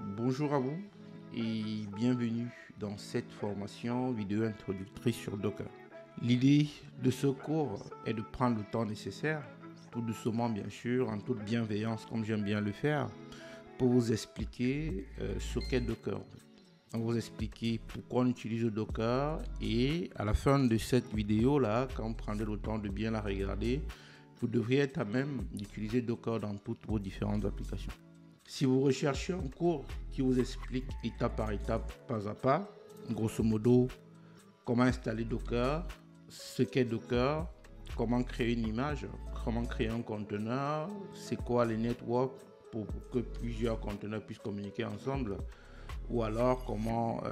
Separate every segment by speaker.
Speaker 1: Bonjour à vous et bienvenue dans cette formation vidéo introductrice sur Docker. L'idée de ce cours est de prendre le temps nécessaire, tout doucement bien sûr, en toute bienveillance comme j'aime bien le faire, pour vous expliquer ce qu'est Docker. On va vous expliquer pourquoi on utilise Docker et à la fin de cette vidéo là, quand vous prendrez le temps de bien la regarder, vous devriez être à même d'utiliser Docker dans toutes vos différentes applications. Si vous recherchez un cours qui vous explique étape par étape, pas à pas, grosso modo, comment installer Docker, ce qu'est Docker, comment créer une image, comment créer un conteneur, c'est quoi les networks pour que plusieurs conteneurs puissent communiquer ensemble, ou alors comment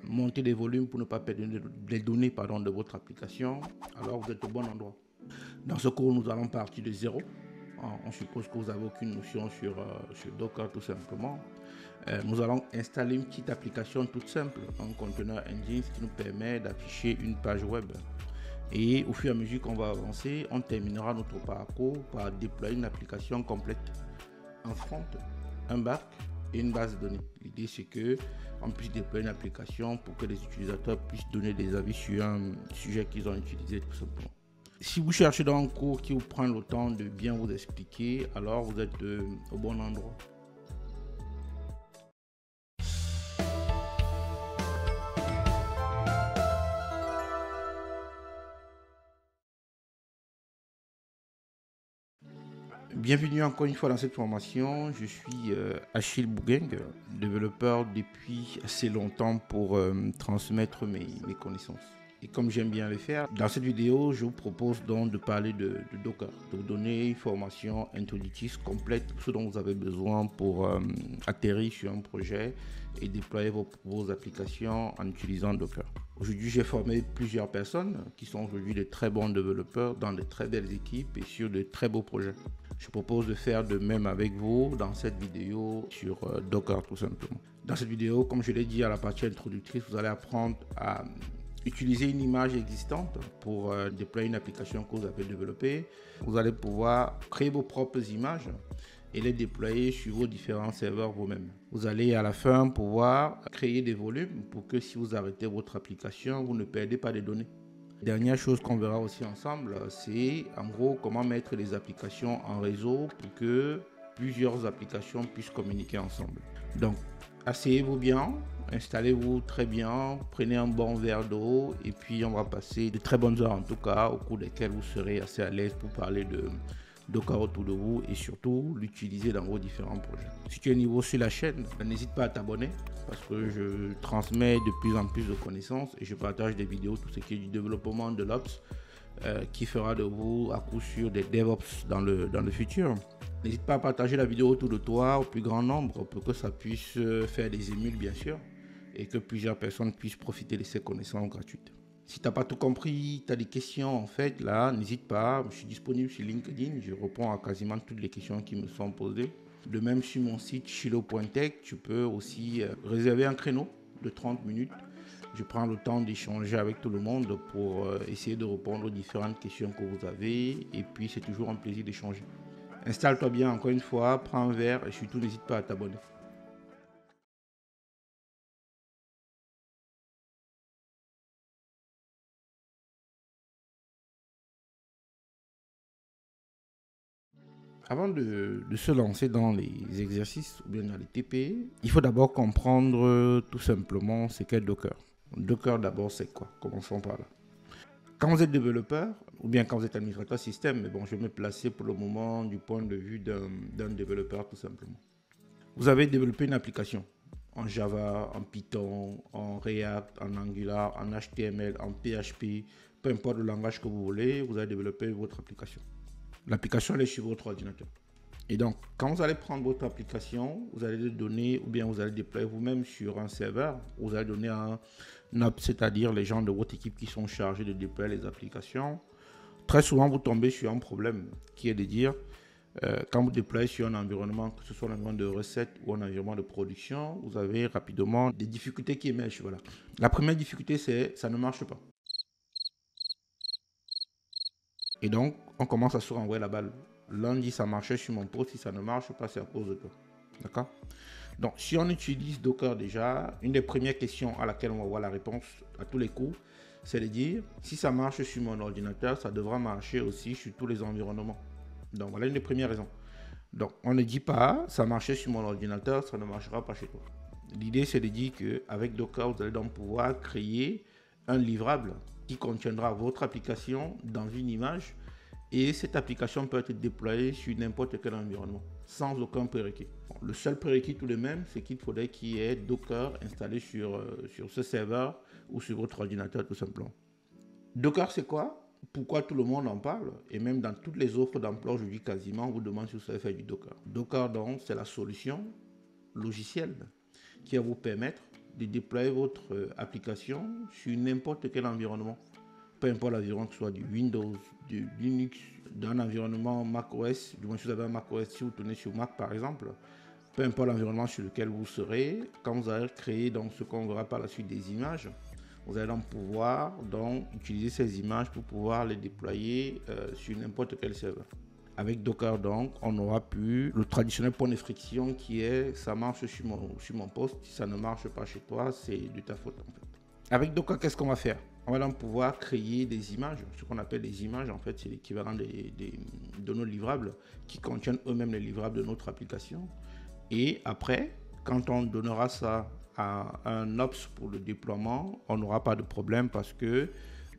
Speaker 1: monter des volumes pour ne pas perdre les données de votre application, alors vous êtes au bon endroit. Dans ce cours, nous allons partir de zéro. On suppose que vous n'avez aucune notion sur Docker tout simplement. Nous allons installer une petite application toute simple, un container engine qui nous permet d'afficher une page web. Et au fur et à mesure qu'on va avancer, on terminera notre parcours par déployer une application complète. Un front, un back et une base de données. L'idée c'est qu'on puisse déployer une application pour que les utilisateurs puissent donner des avis sur un sujet qu'ils ont utilisé tout simplement. Si vous cherchez dans un cours qui vous prend le temps de bien vous expliquer, alors vous êtes au bon endroit. Bienvenue encore une fois dans cette formation. Je suis Achille Bougueng, développeur depuis assez longtemps pour transmettre mes connaissances. Et comme j'aime bien le faire, dans cette vidéo, je vous propose donc de parler de Docker, de vous donner une formation introductrice complète, ce dont vous avez besoin pour atterrir sur un projet et déployer vos applications en utilisant Docker. Aujourd'hui, j'ai formé plusieurs personnes qui sont aujourd'hui de très bons développeurs dans de très belles équipes et sur de très beaux projets. Je propose de faire de même avec vous dans cette vidéo sur Docker tout simplement. Dans cette vidéo, comme je l'ai dit à la partie introductrice, vous allez apprendre à utiliser une image existante pour déployer une application que vous avez développée. Vous allez pouvoir créer vos propres images et les déployer sur vos différents serveurs vous-même. Vous allez à la fin pouvoir créer des volumes pour que si vous arrêtez votre application, vous ne perdez pas de données. Dernière chose qu'on verra aussi ensemble, c'est en gros comment mettre les applications en réseau pour que plusieurs applications puissent communiquer ensemble. Donc, asseyez-vous bien, installez-vous très bien, prenez un bon verre d'eau et puis on va passer de très bonnes heures en tout cas au cours desquelles vous serez assez à l'aise pour parler de Docker autour de vous et surtout l'utiliser dans vos différents projets. Si tu es nouveau sur la chaîne, n'hésite pas à t'abonner parce que je transmets de plus en plus de connaissances et je partage des vidéos, tout ce qui est du développement de l'Ops qui fera de vous à coup sûr des DevOps dans le futur. N'hésite pas à partager la vidéo autour de toi au plus grand nombre pour que ça puisse faire des émules bien sûr et que plusieurs personnes puissent profiter de ces connaissances gratuites. Si tu n'as pas tout compris, tu as des questions en fait, là, n'hésite pas. Je suis disponible sur LinkedIn, je réponds à quasiment toutes les questions qui me sont posées. De même sur mon site chilo.tech, tu peux aussi réserver un créneau de 30 minutes. Je prends le temps d'échanger avec tout le monde pour essayer de répondre aux différentes questions que vous avez. Et puis c'est toujours un plaisir d'échanger. Installe-toi bien encore une fois, prends un verre et surtout n'hésite pas à t'abonner. Avant de se lancer dans les exercices ou bien dans les TP, il faut d'abord comprendre tout simplement ce qu'est Docker. Docker d'abord c'est quoi? Commençons par là. Quand vous êtes développeur ou bien quand vous êtes administrateur système, mais bon je vais me placer pour le moment du point de vue d'un développeur tout simplement. Vous avez développé une application en Java, en Python, en React, en Angular, en HTML, en PHP, peu importe le langage que vous voulez, vous avez développé votre application. L'application elle est sur votre ordinateur. Et donc, quand vous allez prendre votre application, vous allez le donner ou bien vous allez déployer vous-même sur un serveur. Vous allez donner un ops, c'est-à-dire les gens de votre équipe qui sont chargés de déployer les applications. Très souvent, vous tombez sur un problème qui est de dire, quand vous déployez sur un environnement, que ce soit un environnement de recette ou un environnement de production, vous avez rapidement des difficultés qui émergent. Voilà. La première difficulté, c'est ça ne marche pas. Et donc, on commence à se renvoyer la balle. Lundi, ça marchait sur mon poste. Si ça ne marche pas, c'est à cause de toi. D'accord? Donc, si on utilise Docker déjà, une des premières questions à laquelle on va avoir la réponse à tous les coups, c'est de dire, si ça marche sur mon ordinateur, ça devra marcher aussi sur tous les environnements. Donc, voilà une des premières raisons. Donc, on ne dit pas, ça marchait sur mon ordinateur, ça ne marchera pas chez toi. L'idée, c'est de dire qu'avec Docker, vous allez donc pouvoir créer un livrable qui contiendra votre application dans une image et cette application peut être déployée sur n'importe quel environnement sans aucun prérequis. Bon, le seul prérequis tout de même, c'est qu'il faudrait qu'il y ait Docker installé sur ce serveur ou sur votre ordinateur tout simplement. Docker, c'est quoi? Pourquoi tout le monde en parle? Et même dans toutes les offres d'emploi aujourd'hui quasiment, on vous demande si vous savez faire du Docker. Docker, donc, c'est la solution logicielle qui va vous permettre de déployer votre application sur n'importe quel environnement. Peu importe l'environnement, que ce soit du Windows, du Linux, d'un environnement macOS, du moins si vous avez un macOS, si vous tournez sur Mac par exemple, peu importe l'environnement sur lequel vous serez, quand vous allez créer donc, ce qu'on verra par la suite des images, vous allez donc pouvoir donc, utiliser ces images pour pouvoir les déployer sur n'importe quel serveur. Avec Docker, donc, on aura pu le traditionnel point de friction qui est ça marche sur mon poste, si ça ne marche pas chez toi, c'est de ta faute en fait. Avec Docker, qu'est-ce qu'on va faire? On va donc pouvoir créer des images, ce qu'on appelle des images, en fait, c'est l'équivalent de nos livrables qui contiennent eux-mêmes les livrables de notre application. Et après, quand on donnera ça à un ops pour le déploiement, on n'aura pas de problème parce que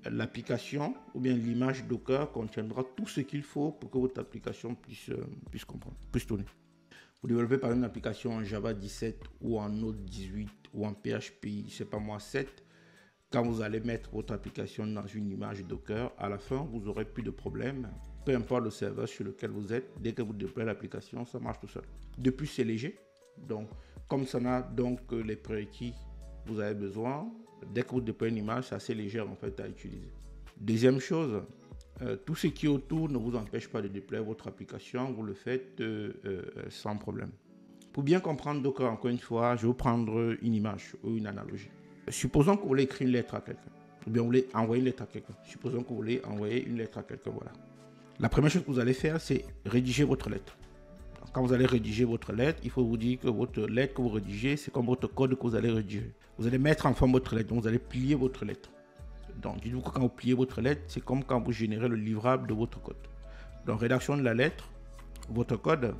Speaker 1: l'application ou bien l'image Docker contiendra tout ce qu'il faut pour que votre application puisse comprendre, puisse tourner. Vous développez par exemple une application en Java 17 ou en Node 18 ou en PHP, je sais pas moi, 7. Quand vous allez mettre votre application dans une image Docker, à la fin, vous n'aurez plus de problème. Peu importe le serveur sur lequel vous êtes, dès que vous déployez l'application, ça marche tout seul. De plus, c'est léger. Donc, comme ça n'a donc les prérequis que vous avez besoin, dès que vous déployez une image, c'est assez léger en fait à utiliser. Deuxième chose, tout ce qui est autour ne vous empêche pas de déployer votre application, vous le faites sans problème. Pour bien comprendre Docker, encore une fois, je vais vous prendre une image ou une analogie. Supposons que vous voulez écrire une lettre à quelqu'un, ou bien vous voulez envoyer une lettre à quelqu'un. Supposons que vous voulez envoyer une lettre à quelqu'un, voilà. La première chose que vous allez faire, c'est rédiger votre lettre. Donc, quand vous allez rédiger votre lettre, il faut vous dire que votre lettre que vous rédigez, c'est comme votre code que vous allez rédiger. Vous allez mettre en forme votre lettre, donc vous allez plier votre lettre. Donc, dites-vous que quand vous pliez votre lettre, c'est comme quand vous générez le livrable de votre code. Donc, rédaction de la lettre, votre code,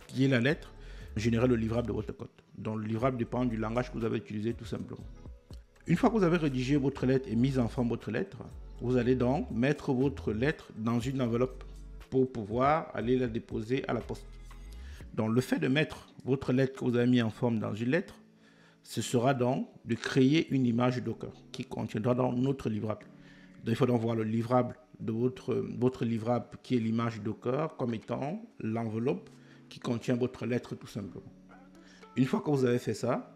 Speaker 1: plier la lettre, générer le livrable de votre code. Donc, le livrable dépend du langage que vous avez utilisé tout simplement. Une fois que vous avez rédigé votre lettre et mis en forme votre lettre, vous allez donc mettre votre lettre dans une enveloppe pour pouvoir aller la déposer à la poste. Donc le fait de mettre votre lettre que vous avez mis en forme dans une lettre, ce sera donc de créer une image Docker qui contiendra donc notre livrable. Donc il faut donc voir le livrable de votre livrable qui est l'image Docker comme étant l'enveloppe qui contient votre lettre tout simplement. Une fois que vous avez fait ça,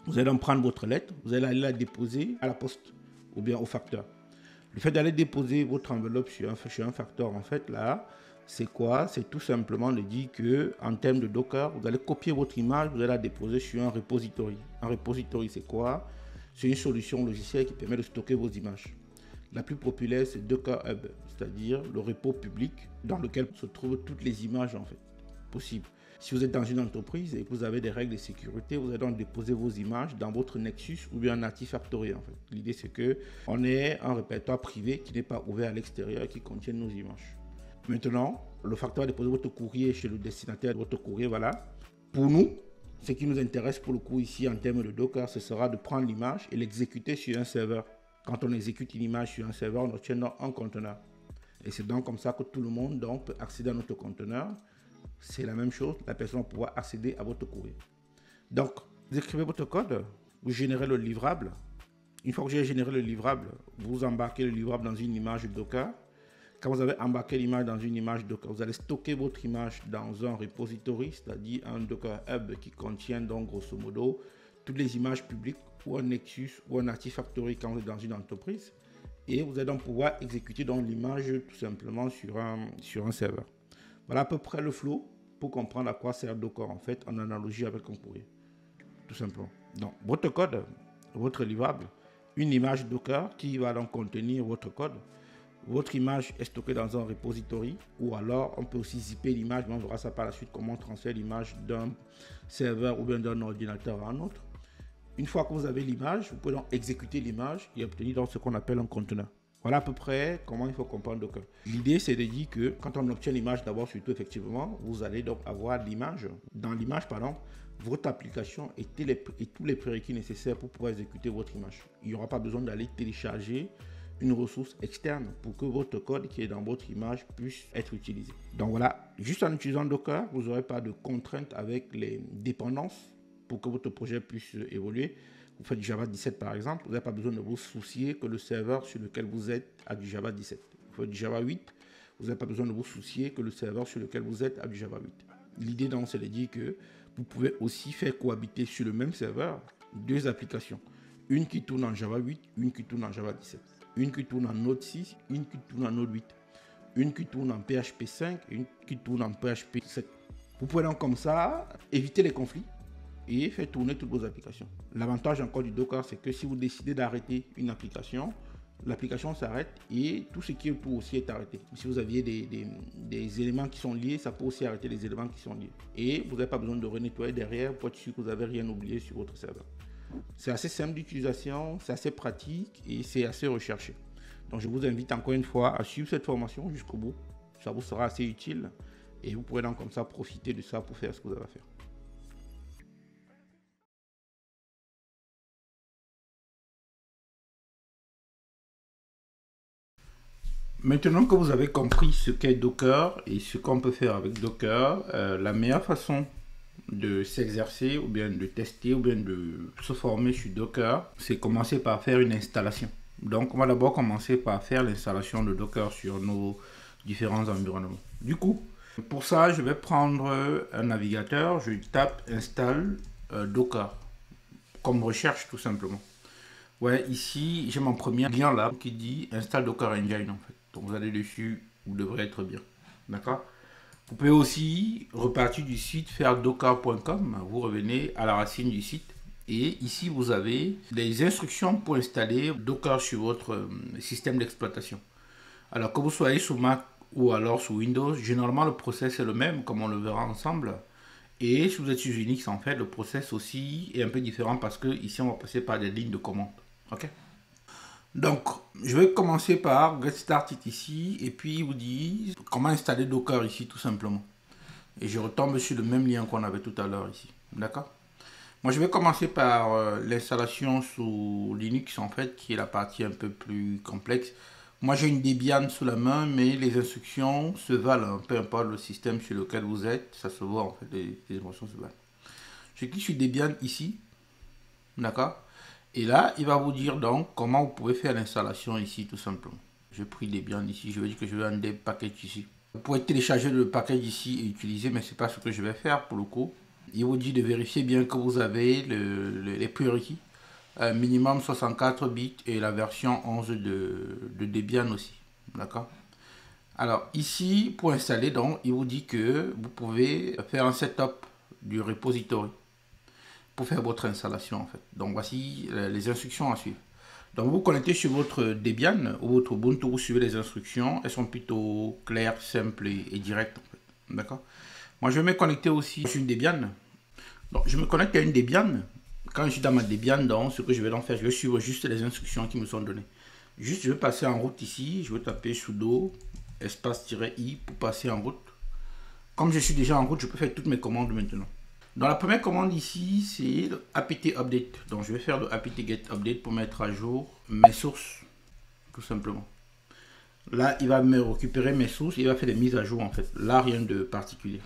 Speaker 1: vous allez donc prendre votre lettre, vous allez aller la déposer à la poste ou bien au facteur. Le fait d'aller déposer votre enveloppe sur un facteur, en fait, là, c'est quoi? C'est tout simplement de dire que en termes de Docker, vous allez copier votre image, vous allez la déposer sur un repository. Un repository, c'est quoi? C'est une solution logicielle qui permet de stocker vos images. La plus populaire, c'est Docker Hub, c'est-à-dire le repo public dans lequel se trouvent toutes les images, en fait, possibles. Si vous êtes dans une entreprise et que vous avez des règles de sécurité, vous allez donc déposer vos images dans votre Nexus ou bien Native Factory. En fait. L'idée, c'est qu'on ait un répertoire privé qui n'est pas ouvert à l'extérieur et qui contient nos images. Maintenant, le facteur va déposer votre courrier chez le destinataire de votre courrier. Voilà. Pour nous, ce qui nous intéresse pour le coup ici en termes de Docker, ce sera de prendre l'image et l'exécuter sur un serveur. Quand on exécute une image sur un serveur, on obtient un conteneur. Et c'est donc comme ça que tout le monde donc, peut accéder à notre conteneur. C'est la même chose, la personne va pouvoir accéder à votre courrier. Donc, vous écrivez votre code, vous générez le livrable. Une fois que vous avez généré le livrable, vous embarquez le livrable dans une image Docker. Quand vous avez embarqué l'image dans une image Docker, vous allez stocker votre image dans un repository, c'est-à-dire un Docker Hub qui contient donc grosso modo toutes les images publiques ou un Nexus ou un Native Factory quand vous êtes dans une entreprise. Et vous allez donc pouvoir exécuter donc l'image tout simplement sur un serveur. Voilà à peu près le flow pour comprendre à quoi sert Docker en fait en analogie avec un courrier. Tout simplement. Donc votre code, votre livrable, une image Docker qui va donc contenir votre code. Votre image est stockée dans un repository, ou alors on peut aussi zipper l'image, mais on verra ça par la suite, comment on transfère l'image d'un serveur ou bien d'un ordinateur à un autre. Une fois que vous avez l'image, vous pouvez donc exécuter l'image et obtenir donc ce qu'on appelle un conteneur. Voilà à peu près comment il faut comprendre Docker. L'idée, c'est de dire que quand on obtient l'image, d'abord, surtout, effectivement, vous allez donc avoir l'image. Dans l'image, pardon, votre application et tous les prérequis nécessaires pour pouvoir exécuter votre image. Il n'y aura pas besoin d'aller télécharger une ressource externe pour que votre code qui est dans votre image puisse être utilisé. Donc voilà, juste en utilisant Docker, vous n'aurez pas de contraintes avec les dépendances pour que votre projet puisse évoluer. Vous faites du Java 17 par exemple, vous n'avez pas besoin de vous soucier que le serveur sur lequel vous êtes a du Java 17. Vous faites du Java 8, vous n'avez pas besoin de vous soucier que le serveur sur lequel vous êtes a du Java 8. L'idée donc c'est de dire que vous pouvez aussi faire cohabiter sur le même serveur deux applications. Une qui tourne en Java 8, une qui tourne en Java 17. Une qui tourne en Node 6, une qui tourne en Node 8. Une qui tourne en PHP 5, une qui tourne en PHP 7. Vous pouvez donc comme ça éviter les conflits et faire tourner toutes vos applications. L'avantage encore du Docker, c'est que si vous décidez d'arrêter une application, l'application s'arrête et tout ce qui est autour aussi est arrêté. Si vous aviez des éléments qui sont liés, ça peut aussi arrêter les éléments qui sont liés. Et vous n'avez pas besoin de renettoyer derrière pour être sûr que vous n'avez rien oublié sur votre serveur. C'est assez simple d'utilisation, c'est assez pratique et c'est assez recherché. Donc je vous invite encore une fois à suivre cette formation jusqu'au bout. Ça vous sera assez utile et vous pourrez donc comme ça profiter de ça pour faire ce que vous avez à faire. Maintenant que vous avez compris ce qu'est Docker et ce qu'on peut faire avec Docker, la meilleure façon de s'exercer ou bien de tester ou bien de se former sur Docker, c'est commencer par faire une installation. Donc on va d'abord commencer par faire l'installation de Docker sur nos différents environnements. Du coup, pour ça, je vais prendre un navigateur, je tape install Docker comme recherche tout simplement. Ouais, ici j'ai mon premier lien là qui dit install Docker Engine en fait. Donc vous allez dessus, vous devrez être bien. D'accord? Vous pouvez aussi repartir du site faire docker.com. Vous revenez à la racine du site. Et ici, vous avez des instructions pour installer Docker sur votre système d'exploitation. Alors que vous soyez sous Mac ou alors sous Windows, généralement le process est le même, comme on le verra ensemble. Et si vous êtes sur Unix, en fait, le process aussi est un peu différent parce que ici, on va passer par des lignes de commande. Ok? Donc, je vais commencer par Get Started ici et puis il vous dit comment installer Docker ici tout simplement. Et je retombe sur le même lien qu'on avait tout à l'heure ici. D'accord? Moi, je vais commencer par l'installation sous Linux en fait, qui est la partie un peu plus complexe. Moi, j'ai une Debian sous la main, mais les instructions se valent, peu importe le système sur lequel vous êtes, ça se voit en fait, les instructions se valent. Je clique sur Debian ici, d'accord? Et là, il va vous dire donc comment vous pouvez faire l'installation ici tout simplement. J'ai pris Debian ici, je vais dire que je vais un dev package ici. Vous pouvez télécharger le package ici et utiliser, mais ce n'est pas ce que je vais faire pour le coup. Il vous dit de vérifier bien que vous avez les prérequis. Minimum 64 bits et la version 11 de Debian aussi. D'accord? Alors ici, pour installer, donc, il vous dit que vous pouvez faire un setup du repository pour faire votre installation en fait. Donc voici les instructions à suivre. Donc vous vous connectez sur votre Debian ou votre Ubuntu, vous suivez les instructions. Elles sont plutôt claires, simples et directes en fait. D'accord? Moi je vais me connecter aussi sur une Debian. Donc je me connecte à une Debian. Quand je suis dans ma Debian, donc ce que je vais donc faire, je vais suivre juste les instructions qui me sont données. Juste je vais passer en route ici. Je vais taper sudo espace-i pour passer en route. Comme je suis déjà en route, je peux faire toutes mes commandes maintenant. Dans la première commande ici, c'est le apt update. Donc je vais faire le apt get update pour mettre à jour mes sources, tout simplement. Là, il va me récupérer mes sources, il va faire des mises à jour en fait. Là, rien de particulier.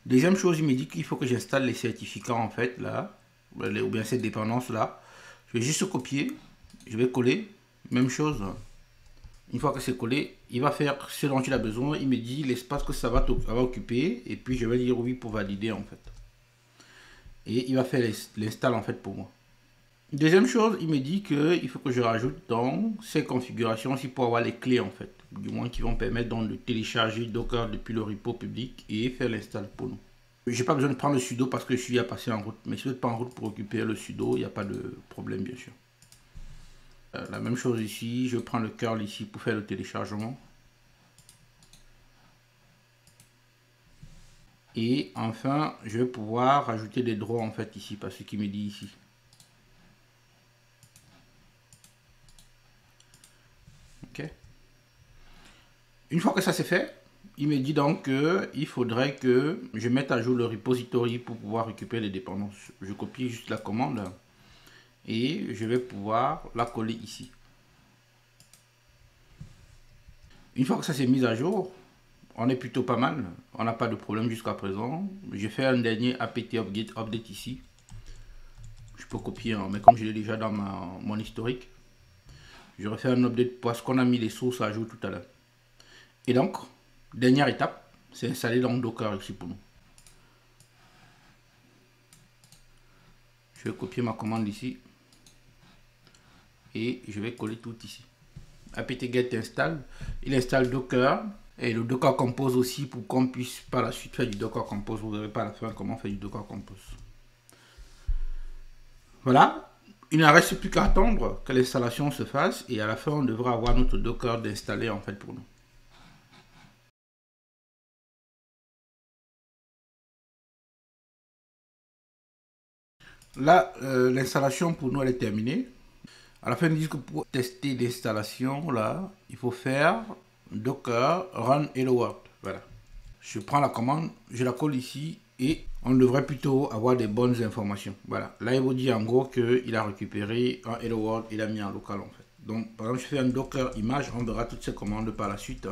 Speaker 1: Deuxième chose, il me dit qu'il faut que j'installe les certificats en fait, là, ou bien cette dépendance là. Je vais juste copier, je vais coller, même chose. Une fois que c'est collé, il va faire ce dont il a besoin. Il me dit l'espace que ça va occuper, et puis je vais dire oui pour valider en fait. Et il va faire l'install en fait pour moi. Deuxième chose, il me dit qu'il faut que je rajoute dans ces configurations aussi pour avoir les clés en fait. Du moins qui vont permettre donc de télécharger Docker depuis le repo public et faire l'install pour nous. J'ai pas besoin de prendre le sudo parce que je suis à passer en route. Mais si vous n'êtes pas en route pour récupérer le sudo, il n'y a pas de problème bien sûr. La même chose ici, je prends le curl ici pour faire le téléchargement. Et enfin, je vais pouvoir rajouter des droits en fait ici, parce qu'il me dit ici. Ok. Une fois que ça c'est fait, il me dit donc qu'il faudrait que je mette à jour le repository pour pouvoir récupérer les dépendances. Je copie juste la commande et je vais pouvoir la coller ici. Une fois que ça s'est mis à jour, on est plutôt pas mal. On n'a pas de problème jusqu'à présent. J'ai fait un dernier apt update ici. Je peux copier, hein, mais comme je l'ai déjà dans mon historique, je refais un update parce qu'on a mis les sources à jour tout à l'heure. Et donc, dernière étape, c'est installer dans Docker ici pour nous. Je vais copier ma commande ici et je vais coller tout ici. apt-get install, il installe Docker et le Docker Compose aussi pour qu'on puisse par la suite faire du Docker Compose. Vous verrez par la fin comment faire du Docker Compose. Voilà, il ne reste plus qu'à attendre que l'installation se fasse et à la fin on devra avoir notre Docker d'installer en fait pour nous. Là, l'installation pour nous elle est terminée. À la fin, ils disent que pour tester l'installation, là, il faut faire docker run hello world. Voilà. Je prends la commande, je la colle ici et on devrait plutôt avoir des bonnes informations. Voilà. Là, il vous dit en gros qu'il a récupéré un hello world, il a mis en local en fait. Donc, par exemple, je fais un docker image, on verra toutes ces commandes par la suite.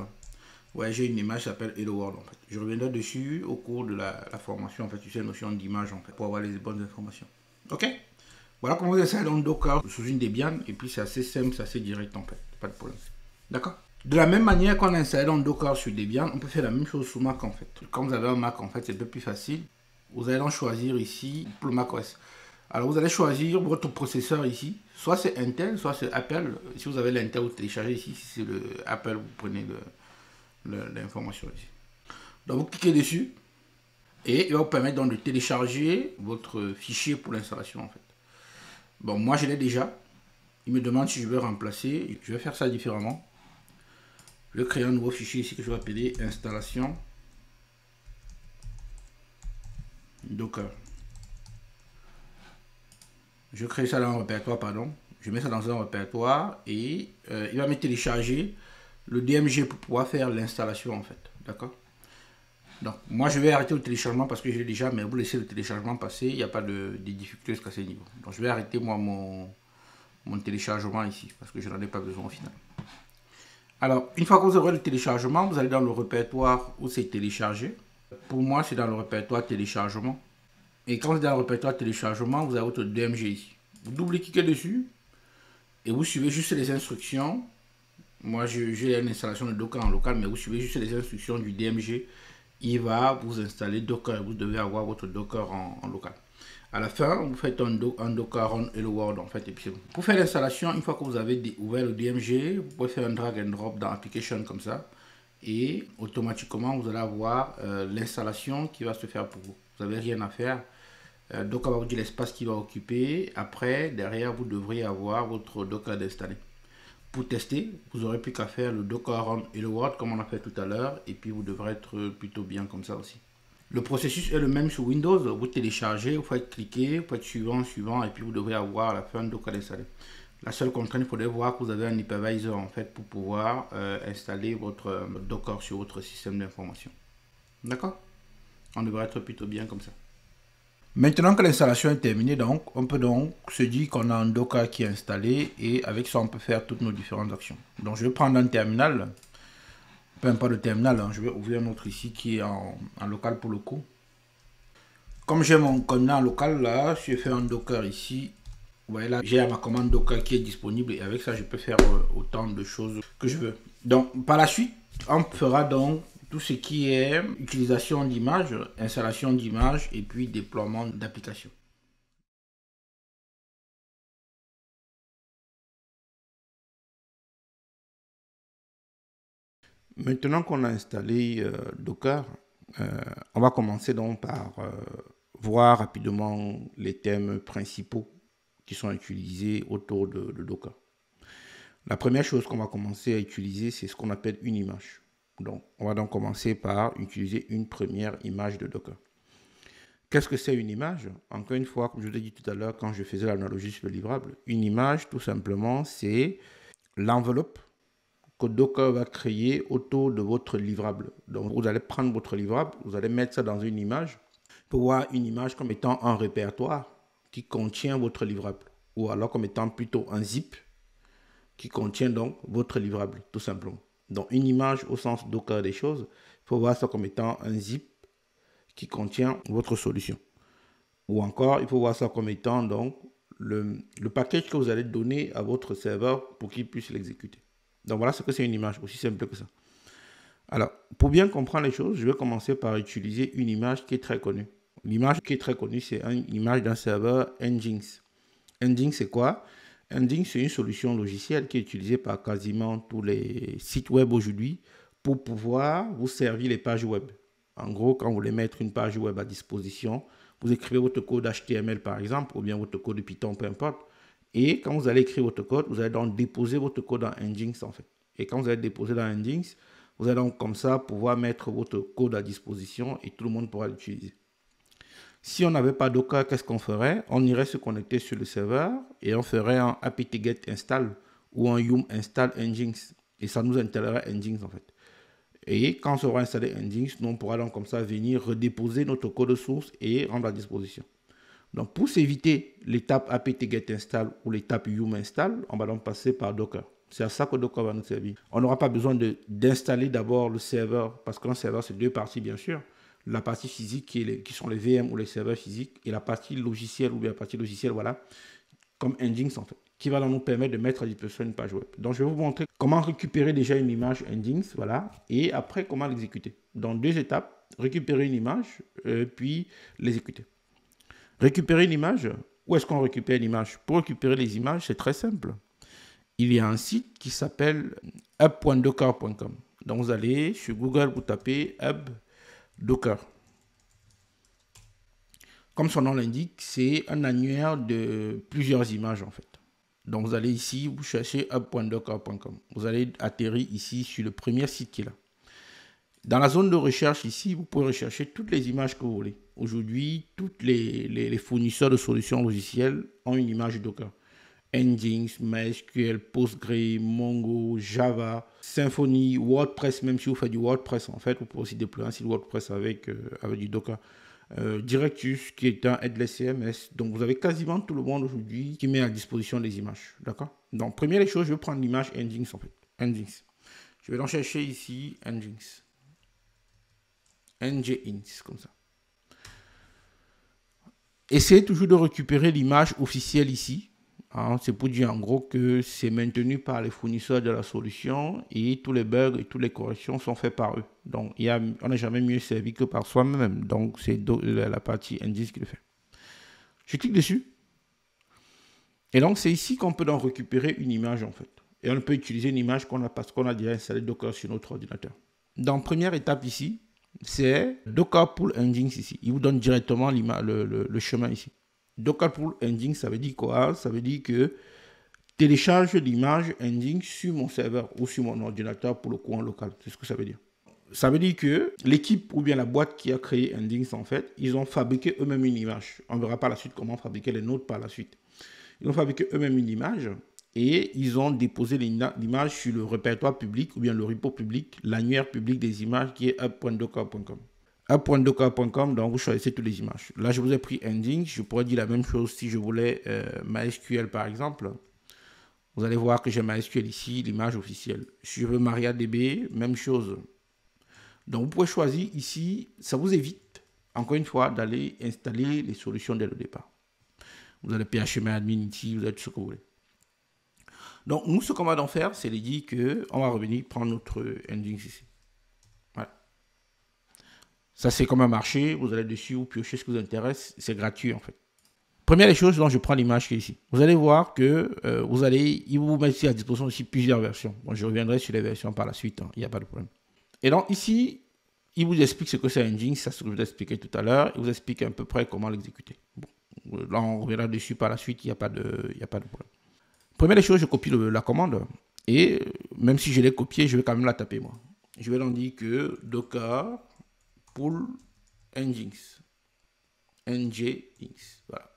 Speaker 1: Ouais, j'ai une image qui s'appelle hello world en fait. Je reviendrai dessus au cours de la formation en fait, sur cette notion d'image en fait, pour avoir les bonnes informations. Ok? Voilà comment vous installez dans Docker sous une Debian et puis c'est assez simple, c'est assez direct en fait, pas de problème. D'accord. De la même manière qu'on a installé dans Docker sur Debian, on peut faire la même chose sur Mac en fait. Quand vous avez un Mac en fait, c'est un peu plus facile. Vous allez donc choisir ici pour le Mac OS. Alors vous allez choisir votre processeur ici, soit c'est Intel, soit c'est Apple. Si vous avez l'Intel, vous téléchargez ici. Si c'est le Apple, vous prenez l'information ici. Donc vous cliquez dessus et il va vous permettre donc de télécharger votre fichier pour l'installation en fait. Bon, moi je l'ai déjà. Il me demande si je veux remplacer. Je vais faire ça différemment. Je vais créer un nouveau fichier ici que je vais appeler installation Docker. Je crée ça dans un répertoire, pardon. Je mets ça dans un répertoire et il va me télécharger le DMG pour pouvoir faire l'installation en fait. D'accord? Donc, moi je vais arrêter le téléchargement parce que je l'ai déjà, mais vous laissez le téléchargement passer, il n'y a pas de difficultés jusqu'à ce niveau. Donc, je vais arrêter moi mon téléchargement ici parce que je n'en ai pas besoin au final. Alors, une fois que vous aurez le téléchargement, vous allez dans le répertoire où c'est téléchargé. Pour moi, c'est dans le répertoire téléchargement. Et quand vous êtes dans le répertoire téléchargement, vous avez votre DMG ici. Vous double-cliquez dessus et vous suivez juste les instructions. Moi, j'ai une installation de Docker en local, mais vous suivez juste les instructions du DMG. Il va vous installer Docker. Vous devez avoir votre Docker en local. À la fin, vous faites un Docker run hello world en fait. Et puis pour faire l'installation, une fois que vous avez ouvert le DMG, vous pouvez faire un drag and drop dans application comme ça. Et automatiquement, vous allez avoir l'installation qui va se faire pour vous. Vous n'avez rien à faire. Docker va vous dire l'espace qu'il va occuper. Après, derrière, vous devrez avoir votre Docker d'installer. Pour tester, vous n'aurez plus qu'à faire le Docker run hello world comme on a fait tout à l'heure. Et puis, vous devrez être plutôt bien comme ça aussi. Le processus est le même sur Windows. Vous téléchargez, vous faites cliquer, vous faites suivant, suivant, et puis vous devrez avoir à la fin Docker installé. La seule contrainte, il faudrait voir que vous avez un hypervisor en fait pour pouvoir installer votre Docker sur votre système d'information. D'accord? On devrait être plutôt bien comme ça. Maintenant que l'installation est terminée, donc, on peut donc se dire qu'on a un Docker qui est installé et avec ça, on peut faire toutes nos différentes actions. Donc, je vais prendre un terminal. Peu importe le terminal, hein, je vais ouvrir un autre ici qui est en local pour le coup. Comme j'ai mon contenant local là, je fais un Docker ici. Vous voyez là, j'ai ma commande Docker qui est disponible et avec ça, je peux faire autant de choses que je veux. Donc, par la suite, on fera donc tout ce qui est utilisation d'images, installation d'images et puis déploiement d'applications. Maintenant qu'on a installé Docker, on va commencer donc par voir rapidement les thèmes principaux qui sont utilisés autour de Docker. La première chose qu'on va commencer à utiliser, c'est ce qu'on appelle une image. Donc, on va donc commencer par utiliser une première image de Docker. Qu'est-ce que c'est une image? Encore une fois, comme je vous l'ai dit tout à l'heure, quand je faisais l'analogie sur le livrable, une image, tout simplement, c'est l'enveloppe que Docker va créer autour de votre livrable. Donc, vous allez prendre votre livrable, vous allez mettre ça dans une image, pour voir une image comme étant un répertoire qui contient votre livrable, ou alors comme étant plutôt un zip qui contient donc votre livrable, tout simplement. Donc, une image au sens Docker des choses, il faut voir ça comme étant un zip qui contient votre solution. Ou encore, il faut voir ça comme étant donc le package que vous allez donner à votre serveur pour qu'il puisse l'exécuter. Donc voilà ce que c'est une image, aussi simple que ça. Alors, pour bien comprendre les choses, je vais commencer par utiliser une image qui est très connue. L'image qui est très connue, c'est une image d'un serveur Nginx. Nginx, c'est quoi? Nginx, c'est une solution logicielle qui est utilisée par quasiment tous les sites web aujourd'hui pour pouvoir vous servir les pages web. En gros, quand vous voulez mettre une page web à disposition, vous écrivez votre code HTML par exemple, ou bien votre code Python, peu importe. Et quand vous allez écrire votre code, vous allez donc déposer votre code dans Nginx en fait. Et quand vous allez déposer dans Nginx, vous allez donc comme ça pouvoir mettre votre code à disposition et tout le monde pourra l'utiliser. Si on n'avait pas Docker, qu'est-ce qu'on ferait? On irait se connecter sur le serveur et on ferait un apt-get install ou un yum install Nginx. Et ça nous installerait Nginx en fait. Et quand on aura installé Nginx, nous on pourra donc comme ça venir redéposer notre code source et rendre à disposition. Donc pour s'éviter l'étape apt-get install ou l'étape yum install, on va donc passer par Docker. C'est à ça que Docker va nous servir. On n'aura pas besoin d'installer d'abord le serveur, parce qu'un serveur c'est deux parties bien sûr. La partie physique qui sont les VM ou les serveurs physiques et la partie logicielle ou bien la partie logicielle, voilà, comme Nginx en fait, qui va nous permettre de mettre à disposition une page web. Donc je vais vous montrer comment récupérer déjà une image Nginx, voilà, et après comment l'exécuter. Dans deux étapes, récupérer une image, puis l'exécuter. Récupérer une image, où est-ce qu'on récupère l'image? Pour récupérer les images, c'est très simple. Il y a un site qui s'appelle hub.docker.com. Donc vous allez sur Google, vous tapez hub Docker. Comme son nom l'indique, c'est un annuaire de plusieurs images en fait. Donc vous allez ici, vous cherchez hub.docker.com. Vous allez atterrir ici sur le premier site qui est là. Dans la zone de recherche ici, vous pouvez rechercher toutes les images que vous voulez. Aujourd'hui, tous les fournisseurs de solutions logicielles ont une image Docker. Nginx, MySQL, Postgre, Mongo, Java, Symfony, WordPress, même si vous faites du WordPress, en fait, vous pouvez aussi déployer un site WordPress avec du Docker. Directus, qui est un headless CMS. Donc, vous avez quasiment tout le monde aujourd'hui qui met à disposition des images. D'accord? Donc, première des choses, je vais prendre l'image Nginx, en fait. Nginx. Je vais donc chercher ici Nginx. Nginx, comme ça. Essayez toujours de récupérer l'image officielle ici. C'est pour dire en gros que c'est maintenu par les fournisseurs de la solution et tous les bugs et toutes les corrections sont faits par eux. Donc, on n'a jamais mieux servi que par soi-même. Donc, c'est la partie Nginx qui le fait. Je clique dessus. Et donc, c'est ici qu'on peut donc récupérer une image en fait. Et on peut utiliser une image qu'on a parce qu'on a déjà installé Docker sur notre ordinateur. Dans la première étape ici, c'est Docker Pull Nginx ici. Il vous donne directement le chemin ici. Docker Pull Nginx, ça veut dire quoi? Ça veut dire que télécharge l'image Nginx sur mon serveur ou sur mon ordinateur pour le courant local. C'est ce que ça veut dire. Ça veut dire que l'équipe ou bien la boîte qui a créé Nginx, en fait, ils ont fabriqué eux-mêmes une image. On verra par la suite comment fabriquer les nôtres par la suite. Ils ont fabriqué eux-mêmes une image et ils ont déposé l'image sur le répertoire public ou bien le repo public, l'annuaire public des images qui est hub.docker.com. Hub.docker.com, donc vous choisissez toutes les images. Là, je vous ai pris Nginx. Je pourrais dire la même chose si je voulais MySQL par exemple. Vous allez voir que j'ai MySQL ici, l'image officielle. Si je veux MariaDB, même chose. Donc, vous pouvez choisir ici. Ça vous évite, encore une fois, d'aller installer les solutions dès le départ. Vous avez phpMyAdmin ici, vous avez tout ce que vous voulez. Donc, nous, ce qu'on va donc faire, c'est de dire qu'on va revenir prendre notre Nginx ici. Voilà. Ça, c'est comme un marché. Vous allez dessus, vous piochez ce qui vous intéresse. C'est gratuit, en fait. Première des choses, donc je prends l'image qui est ici. Vous allez voir que il vous met ici à disposition aussi plusieurs versions. Bon, je reviendrai sur les versions par la suite, il n'y a pas de problème. Et donc ici, il vous explique ce que c'est Nginx, c'est ce que je vous ai expliqué tout à l'heure. Il vous explique à peu près comment l'exécuter. Bon, là, on reviendra dessus par la suite, il n'y a pas de problème. Première des choses, je copie la commande Et même si je l'ai copié, je vais quand même la taper moi. Je vais leur dire que Docker pull Nginx. Nginx. Voilà.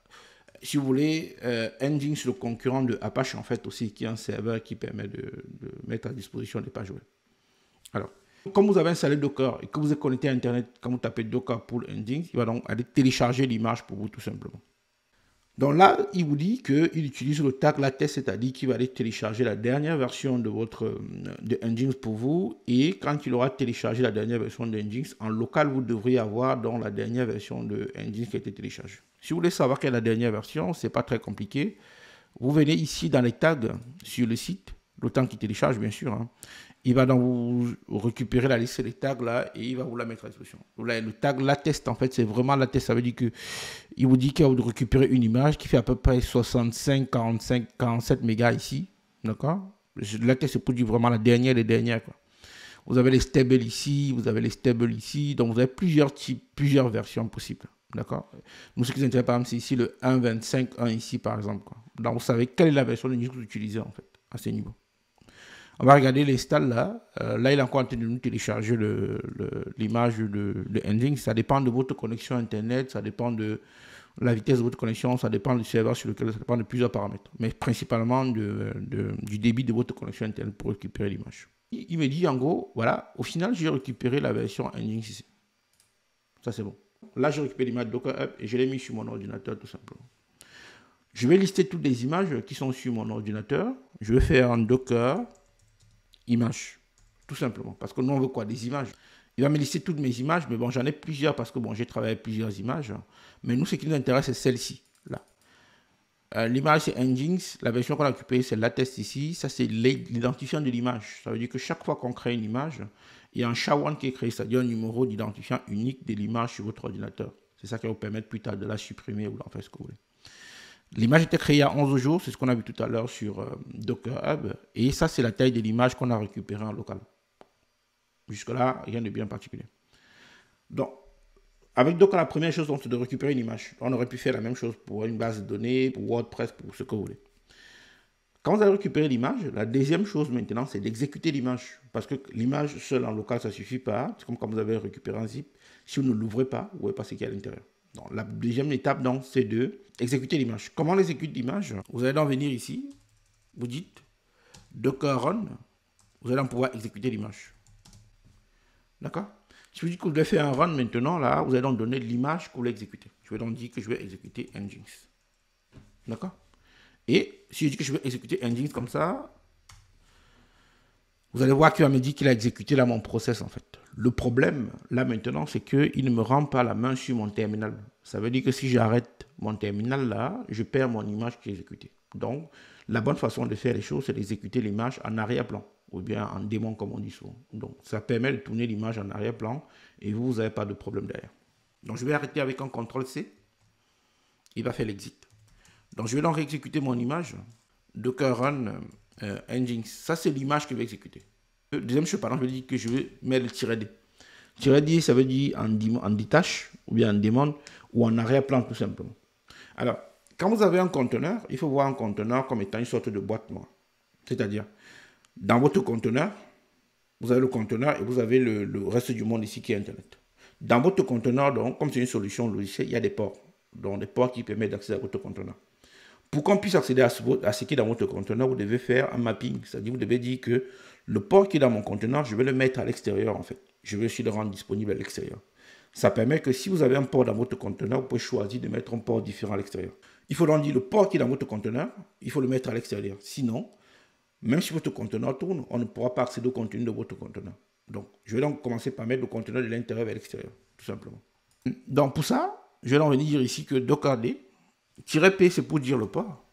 Speaker 1: Si vous voulez, Nginx, le concurrent de Apache, en fait, aussi, qui est un serveur qui permet de mettre à disposition des pages web. Alors, comme vous avez installé Docker et que vous êtes connecté à Internet, quand vous tapez Docker pull Nginx, il va donc aller télécharger l'image pour vous, tout simplement. Donc là, il vous dit qu'il utilise le tag latest, c'est-à-dire qu'il va aller télécharger la dernière version de votre de Nginx pour vous. Et quand il aura téléchargé la dernière version de Nginx, en local, vous devriez avoir donc la dernière version de Nginx qui a été téléchargée. Si vous voulez savoir quelle est la dernière version, ce n'est pas très compliqué. Vous venez ici dans les tags sur le site, le temps qu'il télécharge, bien sûr. Hein. Il va donc vous récupérer la liste des tags là et il va vous la mettre à disposition. Le tag latest, en fait, c'est vraiment latest. Ça veut dire que il vous dit qu'il va vous récupérer une image qui fait à peu près 65, 45, 47 mégas ici. D'accord? Latest, c'est pour dire vraiment la dernière des dernières. Quoi. Vous avez les stables ici, vous avez les stables ici. Donc, vous avez plusieurs types, plusieurs versions possibles. D'accord? Nous, ce qui nous intéresse, par exemple, c'est ici le 1.25.1 ici, par exemple. Quoi. Donc, vous savez quelle est la version de Linux que vous utilisez, en fait, à ce niveau. On va regarder les stalls là. Là, il est encore en train de nous télécharger l'image de Nginx. Ça dépend de votre connexion Internet, ça dépend de la vitesse de votre connexion, ça dépend du serveur sur lequel, ça dépend de plusieurs paramètres. Mais principalement du débit de votre connexion Internet pour récupérer l'image. Il me dit en gros, voilà, au final, j'ai récupéré la version Nginx ici. Ça, c'est bon. Là, j'ai récupéré l'image Docker Hub et je l'ai mis sur mon ordinateur tout simplement. Je vais lister toutes les images qui sont sur mon ordinateur. Je vais faire un Docker images, tout simplement. Parce que nous, on veut quoi? Des images. Il va me lister toutes mes images, mais bon, j'en ai plusieurs parce que bon, j'ai travaillé avec plusieurs images. Mais nous, ce qui nous intéresse, c'est celle-ci, là. L'image, c'est Nginx. La version qu'on a occupée, c'est latest ici. Ça, c'est l'identifiant de l'image. Ça veut dire que chaque fois qu'on crée une image, il y a un SHA-1 qui est créé, c'est-à-dire un numéro d'identifiant unique de l'image sur votre ordinateur. C'est ça qui va vous permettre plus tard de la supprimer ou d'en faire ce que vous voulez. L'image était créée il y a 11 jours, c'est ce qu'on a vu tout à l'heure sur Docker Hub. Et ça, c'est la taille de l'image qu'on a récupérée en local. Jusque-là, rien de bien particulier. Donc, avec Docker, la première chose, c'est de récupérer une image. On aurait pu faire la même chose pour une base de données, pour WordPress, pour ce que vous voulez. Quand vous avez récupéré l'image, la deuxième chose maintenant, c'est d'exécuter l'image. Parce que l'image seule en local, ça ne suffit pas. C'est comme quand vous avez récupéré un zip. Si vous ne l'ouvrez pas, vous ne voyez pas ce qu'il y a à l'intérieur. Donc, la deuxième étape, donc, c'est de exécuter l'image. Comment on exécute l'image? Vous allez donc venir ici, vous dites Docker run, vous allez donc pouvoir exécuter l'image. D'accord? Si vous dites que vous devez faire un run maintenant, là, vous allez donc donner l'image que vous voulez exécuter. Je vais donc dire que je vais exécuter Nginx. D'accord? Et si je dis que je vais exécuter Nginx comme ça, vous allez voir qu'il va me dire qu'il a exécuté là mon process en fait. Le problème là maintenant, c'est qu'il ne me rend pas la main sur mon terminal. Ça veut dire que si j'arrête mon terminal là, je perds mon image qui est exécutée. Donc, la bonne façon de faire les choses, c'est d'exécuter l'image en arrière-plan ou bien en démon comme on dit souvent. Donc, ça permet de tourner l'image en arrière-plan et vous n'avez pas de problème derrière. Donc, je vais arrêter avec un CTRL-C. Il va faire l'exit. Donc, je vais donc réexécuter mon image. Docker run Nginx. Ça, c'est l'image que je vais exécuter. Deuxième chose, par exemple, je vais dire que je vais mettre le tiret D. Tiret D, ça veut dire en détache, ou bien en démon, ou en arrière-plan, tout simplement. Alors, quand vous avez un conteneur, il faut voir un conteneur comme étant une sorte de boîte noire. C'est-à-dire, dans votre conteneur, vous avez le conteneur et vous avez le reste du monde ici qui est Internet. Dans votre conteneur, donc, comme c'est une solution logicielle, il y a des ports. Donc, des ports qui permettent d'accéder à votre conteneur. Pour qu'on puisse accéder à ce qui est dans votre conteneur, vous devez faire un mapping. C'est-à-dire, vous devez dire que le port qui est dans mon conteneur, je vais le mettre à l'extérieur, en fait. Je vais aussi le rendre disponible à l'extérieur. Ça permet que si vous avez un port dans votre conteneur, vous pouvez choisir de mettre un port différent à l'extérieur. Il faut donc dire le port qui est dans votre conteneur, il faut le mettre à l'extérieur. Sinon, même si votre conteneur tourne, on ne pourra pas accéder au contenu de votre conteneur. Donc, je vais donc commencer par mettre le conteneur de l'intérieur vers l'extérieur, tout simplement. Donc, pour ça, je vais donc venir dire ici que docker-d, -p, c'est pour dire le port.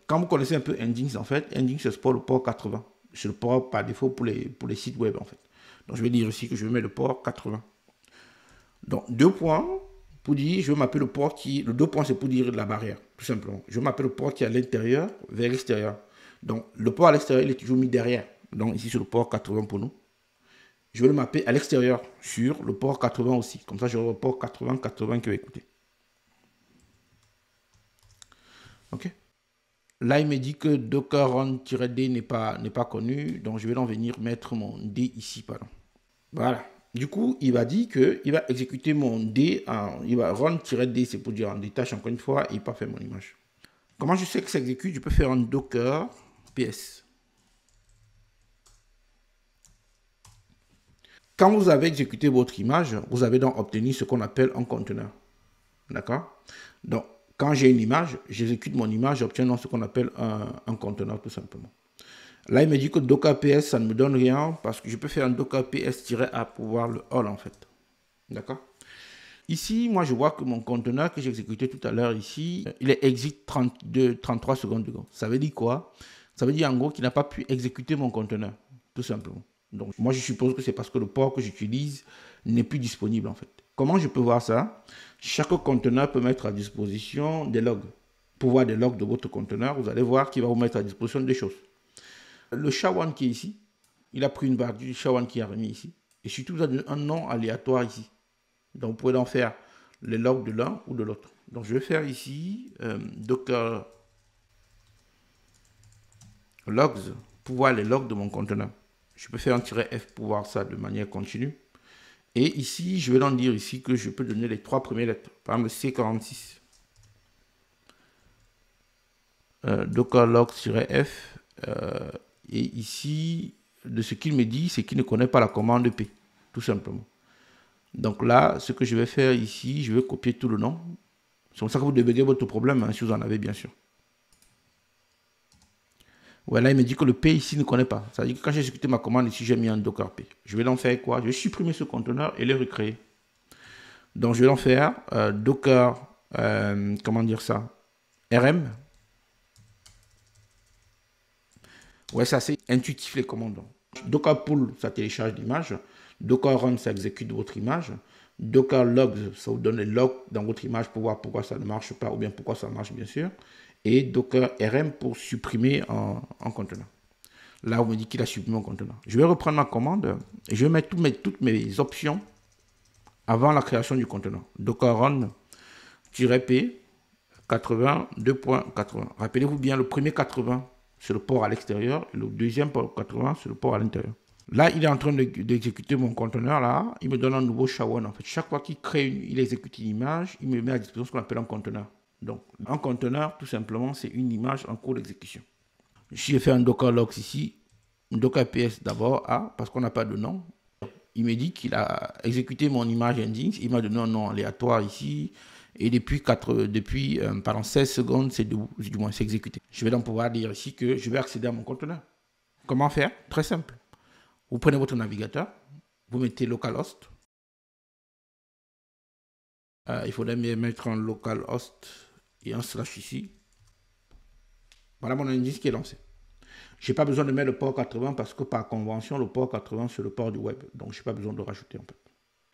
Speaker 1: Quand vous connaissez un peu Nginx, en fait, Nginx supporte le port 80. C'est le port par défaut pour les sites web, en fait. Donc, je vais dire ici que je vais mettre le port 80. Donc, 2 points pour dire, je vais mapper le port qui... Le 2 points, c'est pour dire la barrière, tout simplement. Je vais mapper le port qui est à l'intérieur vers l'extérieur. Donc, le port à l'extérieur, il est toujours mis derrière. Donc, ici, sur le port 80 pour nous. Je vais le mapper à l'extérieur sur le port 80 aussi. Comme ça, j'aurai le port 80, 80 qui va écouter. OK? Là, il me dit que docker run-d n'est pas connu. Donc, je vais donc venir mettre mon D ici. Pardon. Voilà. Du coup, il va dire qu'il va exécuter mon D. Il va run-d, c'est pour dire en détache encore une fois. Et il va faire mon image. Comment je sais que ça exécute? Je peux faire un docker ps. Quand vous avez exécuté votre image, vous avez donc obtenu ce qu'on appelle un conteneur. D'accord? Donc, quand j'ai une image, j'exécute mon image, j'obtiens donc ce qu'on appelle un conteneur tout simplement. Là, il me dit que docker ps, ça ne me donne rien parce que je peux faire un docker ps-a pour voir le all en fait. D'accord? Ici, moi, je vois que mon conteneur que j'ai exécuté tout à l'heure ici, il est exit 33 secondes de go. Ça veut dire quoi? Ça veut dire en gros qu'il n'a pas pu exécuter mon conteneur, tout simplement. Donc, moi, je suppose que c'est parce que le port que j'utilise n'est plus disponible, en fait. Comment je peux voir ça? Chaque conteneur peut mettre à disposition des logs. Pour voir des logs de votre conteneur, vous allez voir qu'il va vous mettre à disposition des choses. Le SHA-1 qui est ici, il a pris une barre du SHA-1 qui a remis ici. Et surtout, vous avez un nom aléatoire ici. Donc, vous pouvez en faire les logs de l'un ou de l'autre. Donc, je vais faire ici docker logs pour voir les logs de mon conteneur. Je peux faire un "-f" pour voir ça de manière continue. Et ici, je vais donc dire ici que je peux donner les 3 premières lettres. Par exemple, C46. Docker logs-f. Et ici, de ce qu'il me dit, c'est qu'il ne connaît pas la commande P. Tout simplement. Donc là, ce que je vais faire ici, je vais copier tout le nom. C'est comme ça que vous débuguez votre problème, hein, si vous en avez, bien sûr. Voilà, il me dit que le P ici ne connaît pas. Ça veut dire que quand j'ai exécuté ma commande ici, j'ai mis un docker P. Je vais donc faire quoi? Je vais supprimer ce conteneur et le recréer. Donc, je vais donc faire docker, comment dire ça? RM. Ouais, c'est assez intuitif les commandes. Docker pull, ça télécharge l'image. Docker run, ça exécute votre image. Docker logs, ça vous donne les logs dans votre image pour voir pourquoi ça ne marche pas ou bien pourquoi ça marche, bien sûr. Et docker rm pour supprimer un conteneur. Là, on me dit qu'il a supprimé un conteneur. Je vais reprendre ma commande et je vais mettre toutes mes options avant la création du conteneur. Docker run-p 80 2.80. Rappelez-vous bien, le premier 80, c'est le port à l'extérieur et le deuxième port 80, c'est le port à l'intérieur. Là, il est en train d'exécuter mon conteneur là. Il me donne un nouveau SHA-1 en fait. Chaque fois qu'il il exécute une image, il me met à disposition ce qu'on appelle un conteneur. Donc, un conteneur, tout simplement, c'est une image en cours d'exécution. J'ai fait un docker logs ici, docker ps d'abord, parce qu'on n'a pas de nom. Il me dit qu'il a exécuté mon image index. Il m'a donné un nom aléatoire ici. Et depuis 16 secondes, c'est du moins c'est exécuté. Je vais donc pouvoir dire ici que je vais accéder à mon conteneur. Comment faire? Très simple. Vous prenez votre navigateur, vous mettez localhost. Il faudrait mettre un localhost et un slash ici. Voilà mon indice qui est lancé. Je n'ai pas besoin de mettre le port 80 parce que par convention, le port 80, c'est le port du web. Donc, je n'ai pas besoin de rajouter en fait.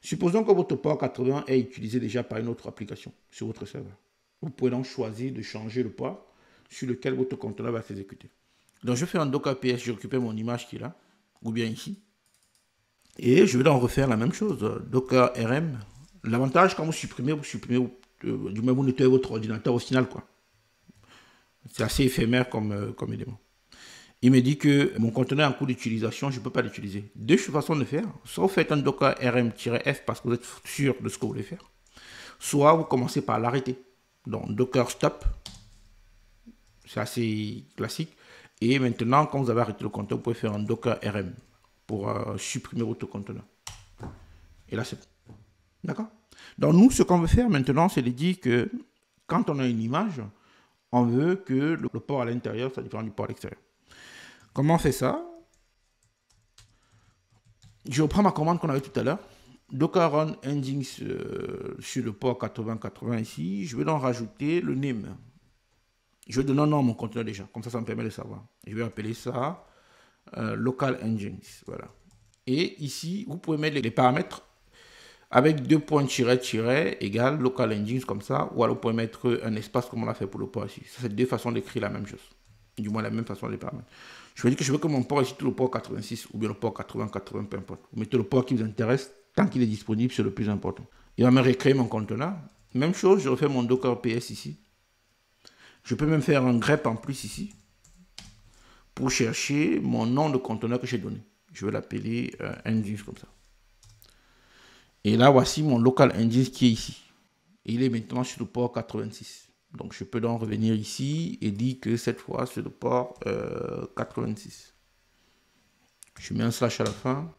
Speaker 1: Supposons que votre port 80 est utilisé déjà par une autre application sur votre serveur. Vous pouvez donc choisir de changer le port sur lequel votre conteneur va s'exécuter. Donc, je fais un docker ps, je récupère mon image qui est là, ou bien ici. Et je vais donc refaire la même chose. Docker rm. L'avantage, quand vous supprimez, du moins vous nettoyez votre ordinateur au final, quoi. C'est assez éphémère comme élément. Il me dit que mon conteneur en cours d'utilisation, je ne peux pas l'utiliser. Deux façons de faire. Soit vous faites un docker rm-f parce que vous êtes sûr de ce que vous voulez faire. Soit vous commencez par l'arrêter. Donc docker stop. C'est assez classique. Et maintenant, quand vous avez arrêté le conteneur, vous pouvez faire un docker rm pour supprimer votre conteneur. Et là, c'est bon. D'accord? Donc nous, ce qu'on veut faire maintenant, c'est de dire que quand on a une image, on veut que le port à l'intérieur soit différent du port à l'extérieur. Comment on fait ça? Je reprends ma commande qu'on avait tout à l'heure. Docker run endings sur le port 8080 ici. Je vais donc rajouter le name. Je vais donner un nom à mon conteneur déjà. Comme ça me permet de savoir. Je vais appeler ça local engines. Voilà. Et ici, vous pouvez mettre les paramètres avec 2 points tiret égale local engines comme ça. Ou alors vous pouvez mettre un espace comme on l'a fait pour le port ici. Ça, c'est deux façons d'écrire la même chose. Du moins la même façon de les paramètres. Je vais dire que je veux que mon port ici, tout le port 86 ou bien le port 80, peu importe. Vous mettez le port qui vous intéresse, tant qu'il est disponible, c'est le plus important. Il va me recréer mon conteneur. Même chose, je refais mon docker ps ici. Je peux même faire un grep en plus ici pour chercher mon nom de conteneur que j'ai donné. Je vais l'appeler Nginx comme ça. Et là, voici mon local Nginx qui est ici. Et il est maintenant sur le port 86. Donc, je peux donc revenir ici et dire que cette fois, c'est le port 86. Je mets un slash à la fin.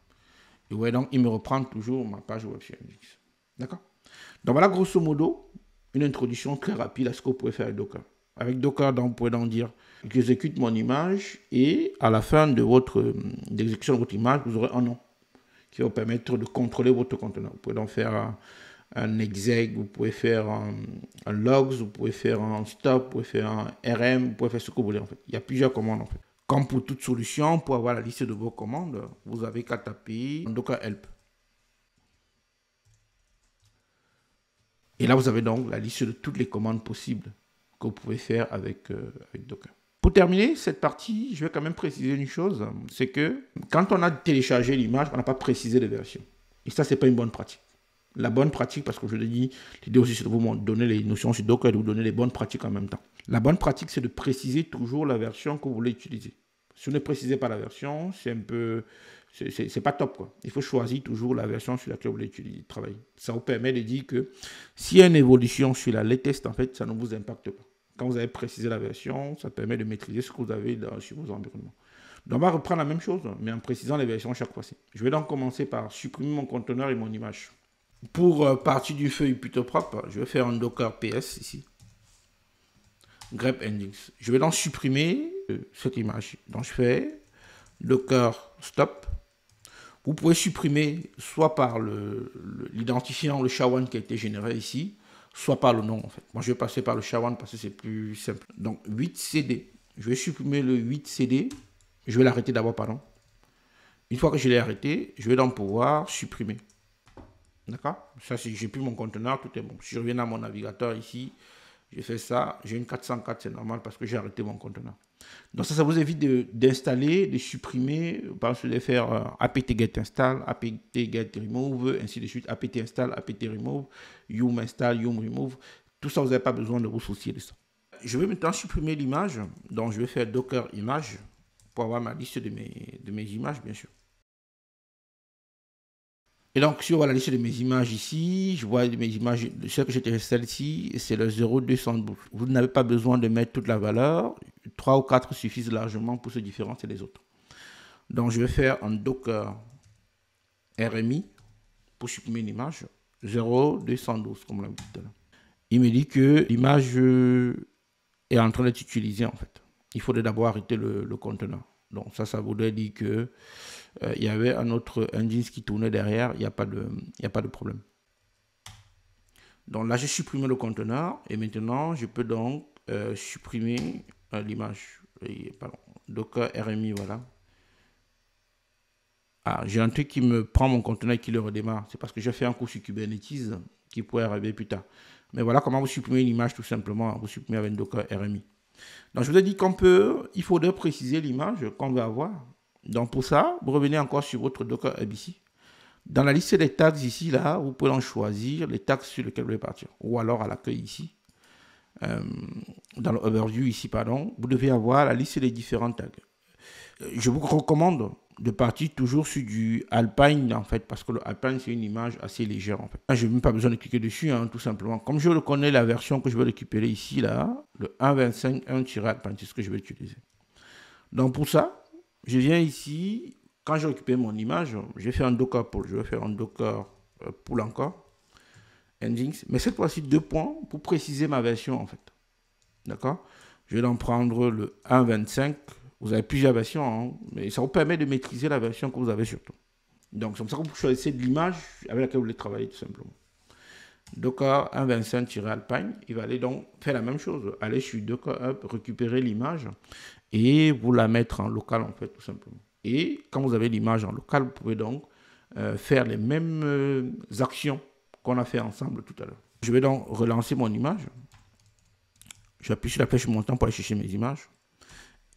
Speaker 1: Et ouais, donc, il me reprend toujours ma page web sur Nginx. D'accord? Donc, voilà, grosso modo, une introduction très rapide à ce que vous pouvez faire avec Docker. Avec Docker, donc, vous pouvez donc dire que j'exécute mon image et à la fin de l'exécution de votre image, vous aurez un nom qui va vous permettre de contrôler votre conteneur. Vous pouvez donc faire un exec, vous pouvez faire un logs, vous pouvez faire un stop, vous pouvez faire un rm, vous pouvez faire ce que vous voulez en fait. Il y a plusieurs commandes en fait. Comme pour toute solution, pour avoir la liste de vos commandes, vous avez qu'à taper docker help. Et là, vous avez donc la liste de toutes les commandes possibles que vous pouvez faire avec Docker. Pour terminer cette partie, je vais quand même préciser une chose, c'est que quand on a téléchargé l'image, on n'a pas précisé les versions. Et ça, c'est pas une bonne pratique. La bonne pratique, parce que je le dis, l'idée aussi c'est de vous donner les notions sur Docker et de vous donner les bonnes pratiques en même temps. La bonne pratique, c'est de préciser toujours la version que vous voulez utiliser. Si vous ne précisez pas la version, c'est un peu... c'est pas top, quoi. Il faut choisir toujours la version sur laquelle vous voulez utiliser, travailler. Ça vous permet de dire que s'il y a une évolution sur la latest, en fait, ça ne vous impacte pas. Quand vous avez précisé la version, ça permet de maîtriser ce que vous avez sur vos environnements. Donc, on va reprendre la même chose, mais en précisant les versions chaque fois-ci. Je vais donc commencer par supprimer mon conteneur et mon image. Pour partir du feuille plutôt propre, je vais faire un docker ps ici. Grep Nginx. Je vais donc supprimer cette image. Donc, je fais docker stop. Vous pouvez supprimer soit par l'identifiant, le SHA-1 qui a été généré ici, soit par le nom en fait. Moi je vais passer par le SHA-1 parce que c'est plus simple. Donc 8CD. Je vais supprimer le 8CD. Je vais l'arrêter d'abord, pardon. Une fois que je l'ai arrêté, je vais donc pouvoir supprimer. D'accord? Ça, si j'ai plus mon conteneur, tout est bon. Si je reviens à mon navigateur ici, je fais ça. J'ai une 404, c'est normal parce que j'ai arrêté mon conteneur. Donc ça vous évite d'installer, de supprimer, par exemple, de faire apt-get install, apt-get remove, ainsi de suite, apt-install, apt-remove, yum install, yum remove. Tout ça, vous n'avez pas besoin de vous soucier de ça. Je vais maintenant supprimer l'image. Donc je vais faire docker image pour avoir ma liste de mes images, bien sûr. Et donc, si on voit la liste de mes images ici, je vois mes images, celle que j'ai téléchargée ici, c'est le 0212. Vous n'avez pas besoin de mettre toute la valeur. 3 ou 4 suffisent largement pour se différencier des autres. Donc, je vais faire un docker RMI pour supprimer l'image 0212, comme on l'a dit tout à l'heure. Il me dit que l'image est en train d'être utilisée, en fait. Il faudrait d'abord arrêter le conteneur. Donc, ça voudrait dire que il y avait un autre Nginx qui tournait derrière, il n'y a pas de problème. Donc là, j'ai supprimé le conteneur et maintenant, je peux donc supprimer l'image. Docker RMI, voilà. Ah, j'ai un truc qui me prend mon conteneur et qui le redémarre. C'est parce que j'ai fait un cours sur Kubernetes qui pourrait arriver plus tard. Mais voilà comment vous supprimez une image tout simplement. Vous supprimez avec Docker RMI. Donc, je vous ai dit il faudrait préciser l'image qu'on va avoir. Donc, pour ça, vous revenez encore sur votre Docker Hub ici. Dans la liste des tags ici, là, vous pouvez en choisir les tags sur lesquels vous voulez partir. Ou alors à l'accueil ici. Dans le overview ici, pardon, vous devez avoir la liste des différents tags. Je vous recommande de partir toujours sur du Alpine, en fait, parce que le Alpine, c'est une image assez légère, en fait. Là, je n'ai même pas besoin de cliquer dessus, hein, tout simplement. Comme je connais la version que je vais récupérer ici, là, le 1.25 1-Alpine, c'est ce que je vais utiliser. Donc, pour ça, je viens ici, quand j'ai récupéré mon image, je vais faire un docker pull. Je vais faire un docker pull encore, Nginx, mais cette fois-ci 2 points pour préciser ma version, en fait. D'accord? Je vais donc prendre le 1.25. Vous avez plusieurs versions, hein, mais ça vous permet de maîtriser la version que vous avez surtout. Donc, c'est comme ça que vous choisissez de l'image avec laquelle vous voulez travailler, tout simplement. Docker 1.25-Alpine, il va aller donc faire la même chose. Aller sur Docker Hub, récupérer l'image et vous la mettre en local, en fait, tout simplement. Et quand vous avez l'image en local, vous pouvez donc faire les mêmes actions qu'on a fait ensemble tout à l'heure. Je vais donc relancer mon image. J'appuie sur la flèche montant pour aller chercher mes images.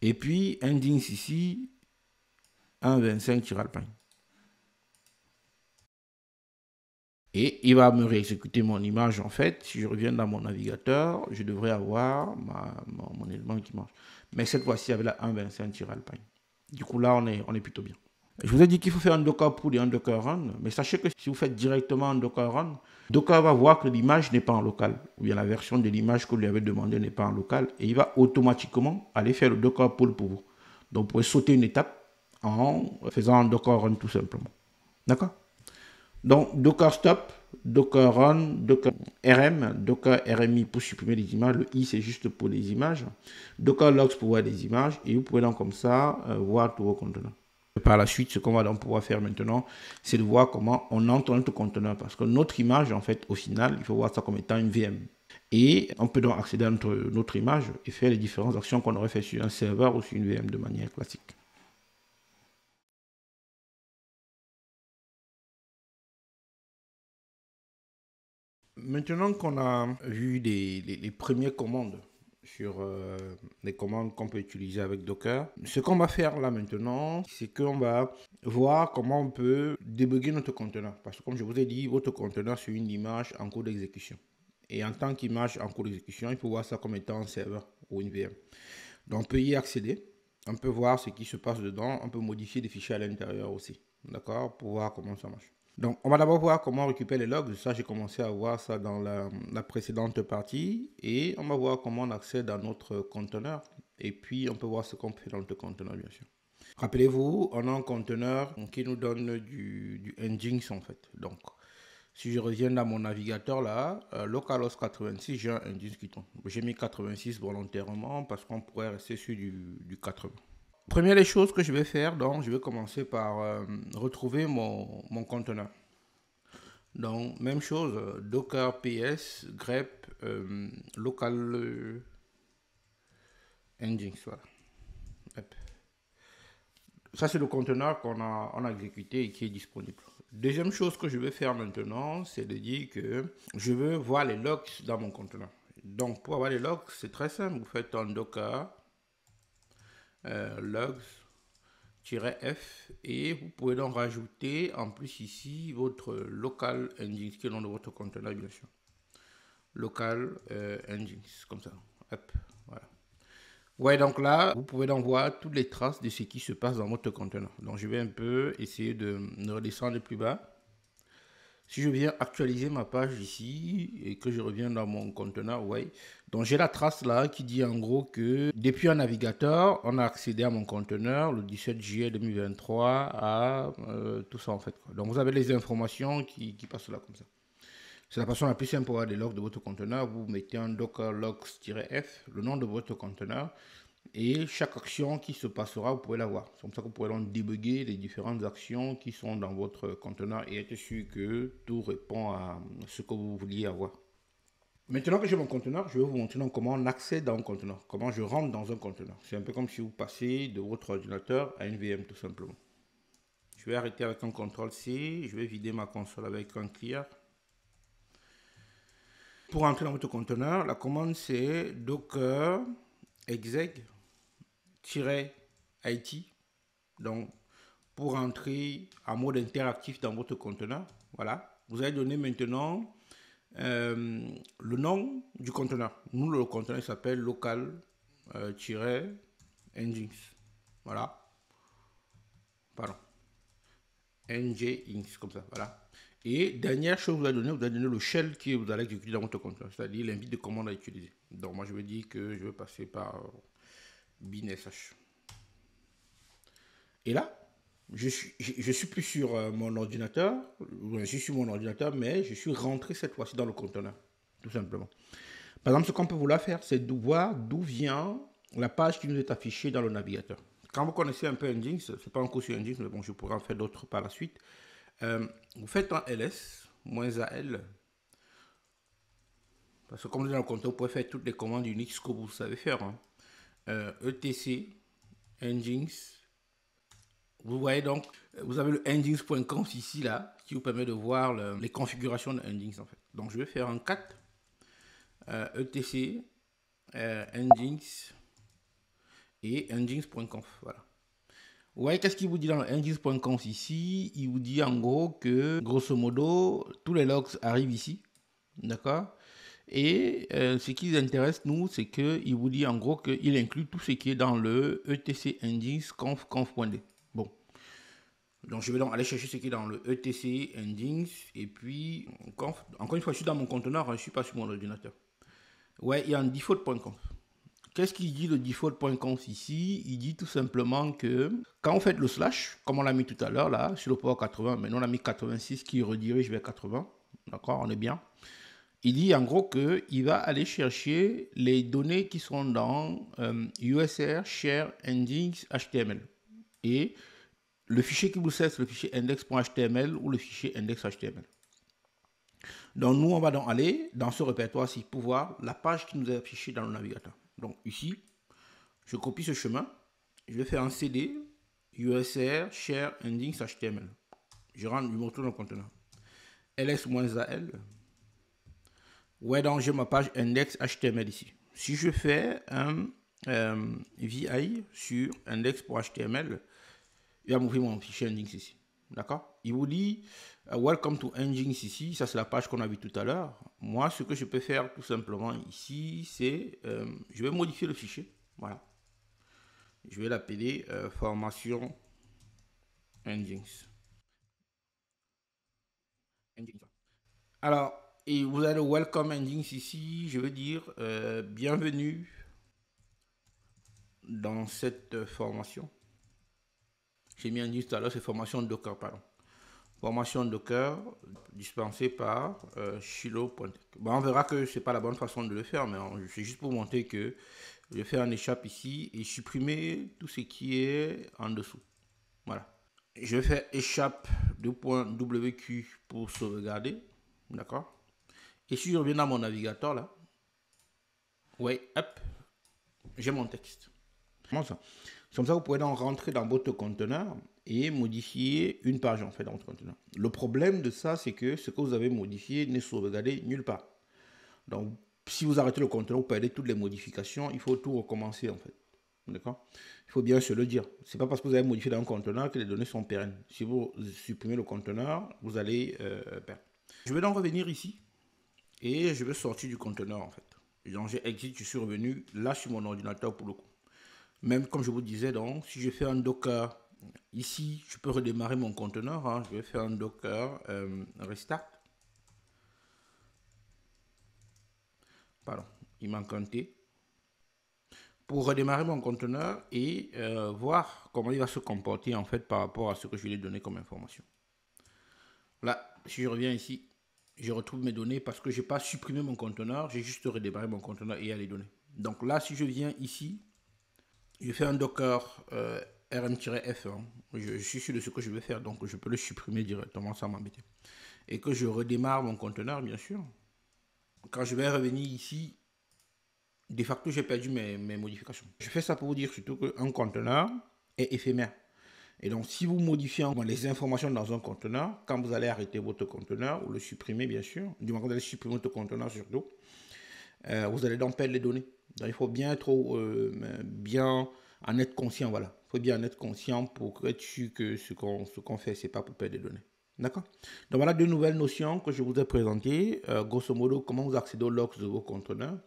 Speaker 1: Et puis, Nginx ici, 1.25-Alpine. Et il va me réexécuter mon image. En fait, si je reviens dans mon navigateur, je devrais avoir mon élément d'image. Mais cette fois-ci, avec la 1.25-Alpine. Du coup, là, on est plutôt bien. Je vous ai dit qu'il faut faire un Docker pull et un Docker run, mais sachez que si vous faites directement un Docker run, Docker va voir que l'image n'est pas en local, ou bien la version de l'image que vous lui avez demandé n'est pas en local, et il va automatiquement aller faire le Docker pull pour vous. Donc, vous pouvez sauter une étape en faisant un Docker run tout simplement. D'accord? Donc, Docker stop, Docker run, Docker RM, Docker RMI pour supprimer les images. Le I, c'est juste pour les images. Docker logs pour voir des images. Et vous pouvez donc comme ça voir tous vos conteneurs. Par la suite, ce qu'on va donc pouvoir faire maintenant, c'est de voir comment on entre notre conteneur. Parce que notre image, en fait, au final, il faut voir ça comme étant une VM. Et on peut donc accéder à notre image et faire les différentes actions qu'on aurait fait sur un serveur ou sur une VM de manière classique. Maintenant qu'on a vu les premières commandes sur les commandes qu'on peut utiliser avec Docker, ce qu'on va faire là maintenant, c'est qu'on va voir comment on peut débugger notre conteneur. Parce que comme je vous ai dit, votre conteneur c'est une image en cours d'exécution. Et en tant qu'image en cours d'exécution, il faut voir ça comme étant un serveur ou une VM. Donc on peut y accéder, on peut voir ce qui se passe dedans, on peut modifier des fichiers à l'intérieur aussi, d'accord, pour voir comment ça marche. Donc, on va d'abord voir comment récupérer les logs. Ça, j'ai commencé à voir ça dans la précédente partie. Et on va voir comment on accède à notre conteneur. Et puis, on peut voir ce qu'on fait dans notre conteneur, bien sûr. Rappelez-vous, on a un conteneur qui nous donne du Nginx, en fait. Donc, si je reviens dans mon navigateur, là, localhost 86, j'ai un Nginx qui tombe. J'ai mis 86 volontairement parce qu'on pourrait rester sur du 80. Première des choses que je vais faire, donc, je vais commencer par retrouver mon conteneur. Donc, même chose, docker ps grep local nginx, voilà. Hop. Ça, c'est le conteneur on a exécuté et qui est disponible. Deuxième chose que je vais faire maintenant, c'est de dire que je veux voir les logs dans mon conteneur. Donc, pour avoir les logs, c'est très simple. Vous faites un docker logs-f et vous pouvez donc rajouter en plus ici votre local nginx qui est le nom de votre conteneur, bien sûr. Local nginx, comme ça. Hop, voilà. Ouais, donc là, vous pouvez donc voir toutes les traces de ce qui se passe dans votre conteneur. Donc, je vais un peu essayer de redescendre plus bas. Si je viens actualiser ma page ici et que je reviens dans mon conteneur, ouais. Donc, j'ai la trace là qui dit en gros que depuis un navigateur, on a accédé à mon conteneur le 17 juillet 2023 à tout ça en fait. Donc, vous avez les informations qui passent là comme ça. C'est la façon la plus simple pour avoir des logs de votre conteneur. Vous mettez un docker logs-f, le nom de votre conteneur, et chaque action qui se passera, vous pouvez la voir. C'est comme ça que vous pourrez donc débugger les différentes actions qui sont dans votre conteneur et être sûr que tout répond à ce que vous vouliez avoir. Maintenant que j'ai mon conteneur, je vais vous montrer donc comment on accède à un conteneur, comment je rentre dans un conteneur. C'est un peu comme si vous passez de votre ordinateur à une VM tout simplement. Je vais arrêter avec un CTRL-C, je vais vider ma console avec un clear. Pour entrer dans votre conteneur, la commande c'est docker exec-it. Donc, pour entrer en mode interactif dans votre conteneur, voilà. Vous allez donner maintenant le nom du conteneur. Nous, le conteneur s'appelle local-nginx. Voilà. Pardon. nginx, comme ça, voilà. Et dernière chose, vous allez donner le shell que vous allez exécuter dans votre conteneur, c'est-à-dire l'invite de commande à utiliser. Donc moi je vais dire que je vais passer par binsh. Et là, je suis plus sur mon ordinateur, je suis sur mon ordinateur, mais je suis rentré cette fois-ci dans le conteneur, tout simplement. Par exemple, ce qu'on peut vouloir faire, c'est de voir d'où vient la page qui nous est affichée dans le navigateur. Quand vous connaissez un peu Nginx, ce n'est pas un cours sur Nginx, mais bon, je pourrais en faire d'autres par la suite. Vous faites un ls-al, parce que comme dans le conteneur, vous pouvez faire toutes les commandes Unix que vous savez faire. Hein. etc nginx. Vous voyez donc, vous avez le nginx.conf ici, là, qui vous permet de voir les configurations de Nginx, en fait. Donc, je vais faire un cat etc nginx et nginx.conf, voilà. Ouais, qu'est-ce qu'il vous dit dans le indice.conf ici? Il vous dit en gros que, grosso modo, tous les logs arrivent ici. D'accord? Et ce qui nous intéresse, nous, c'est qu'il vous dit en gros qu'il inclut tout ce qui est dans le etc indice conf.d. Bon. Donc, je vais donc aller chercher ce qui est dans le etc indice et puis conf. Encore une fois, je suis dans mon conteneur, je ne suis pas sur mon ordinateur. Ouais, il y a un default.conf. Qu'est-ce qu'il dit le default.conf ici? Il dit tout simplement que quand vous faites le slash, comme on l'a mis tout à l'heure là, sur le port 80, maintenant on a mis 86 qui redirige vers 80. D'accord, on est bien. Il dit en gros qu'il va aller chercher les données qui sont dans USR share index HTML. Et le fichier qui vous sert, c'est le fichier index.html ou le fichier index.html. Donc nous, on va donc aller dans ce répertoire-ci pour voir la page qui nous est affichée dans le navigateur. Donc ici, je copie ce chemin. Je vais faire un CD USR share index.html. Je rentre, je me retourne dans le conteneur. ls-al. Ouais, donc j'ai ma page index.html ici. Si je fais un VI sur index.html, il va m'ouvrir mon fichier index ici. D'accord? Il vous dit Welcome to Nginx ici. Ça, c'est la page qu'on a vue tout à l'heure. Moi, ce que je peux faire tout simplement ici, c'est je vais modifier le fichier. Voilà. Je vais l'appeler formation Nginx. Alors, et vous avez le Welcome Nginx ici. Je veux dire bienvenue dans cette formation. J'ai mis un Nginx tout à l'heure, c'est formation Docker, pardon. Formation Docker dispensée par Shilo.tech. Bon, on verra que c'est pas la bonne façon de le faire, mais c'est juste pour montrer que je vais faire un échappe ici et supprimer tout ce qui est en dessous. Voilà. Je vais faire échappe .wq pour sauvegarder. D'accord. Et si je reviens dans mon navigateur là, ouais, hop, j'ai mon texte. Comment ça? Comme ça, vous pouvez donc rentrer dans votre conteneur et modifier une page en fait dans votre conteneur. Le problème de ça, c'est que ce que vous avez modifié n'est sauvegardé nulle part. Donc, si vous arrêtez le conteneur, vous perdez toutes les modifications. Il faut tout recommencer en fait. D'accord? Il faut bien se le dire. C'est pas parce que vous avez modifié dans un conteneur que les données sont pérennes. Si vous supprimez le conteneur, vous allez perdre. Je vais donc revenir ici et je vais sortir du conteneur en fait. Donc, j'ai exit, je suis revenu là sur mon ordinateur pour le coup. Même comme je vous disais, donc, si je fais un Docker, ici, je peux redémarrer mon conteneur. Hein. Je vais faire un Docker restart. Pardon, il manque un T. Pour redémarrer mon conteneur et voir comment il va se comporter en fait par rapport à ce que je lui ai donné comme information. Là, si je reviens ici, je retrouve mes données parce que je n'ai pas supprimé mon conteneur, j'ai juste redémarré mon conteneur et il y a les données. Donc là, si je viens ici, je fais un Docker rm-f. Hein. Je suis sûr de ce que je vais faire, donc je peux le supprimer directement sans m'embêter. Et que je redémarre mon conteneur, bien sûr. Quand je vais revenir ici, de facto, j'ai perdu mes modifications. Je fais ça pour vous dire surtout qu'un conteneur est éphémère. Et donc, si vous modifiez les informations dans un conteneur, quand vous allez arrêter votre conteneur, ou le supprimer, bien sûr, du moment que vous allez supprimer votre conteneur surtout, vous allez donc perdre les données. Donc, il faut bien être bien en être conscient, voilà. Il faut bien en être conscient pour être sûr que ce qu'on fait, c'est pas pour perdre des données. D'accord? Donc, voilà deux nouvelles notions que je vous ai présentées. Grosso modo, comment vous accédez aux logs de vos conteneurs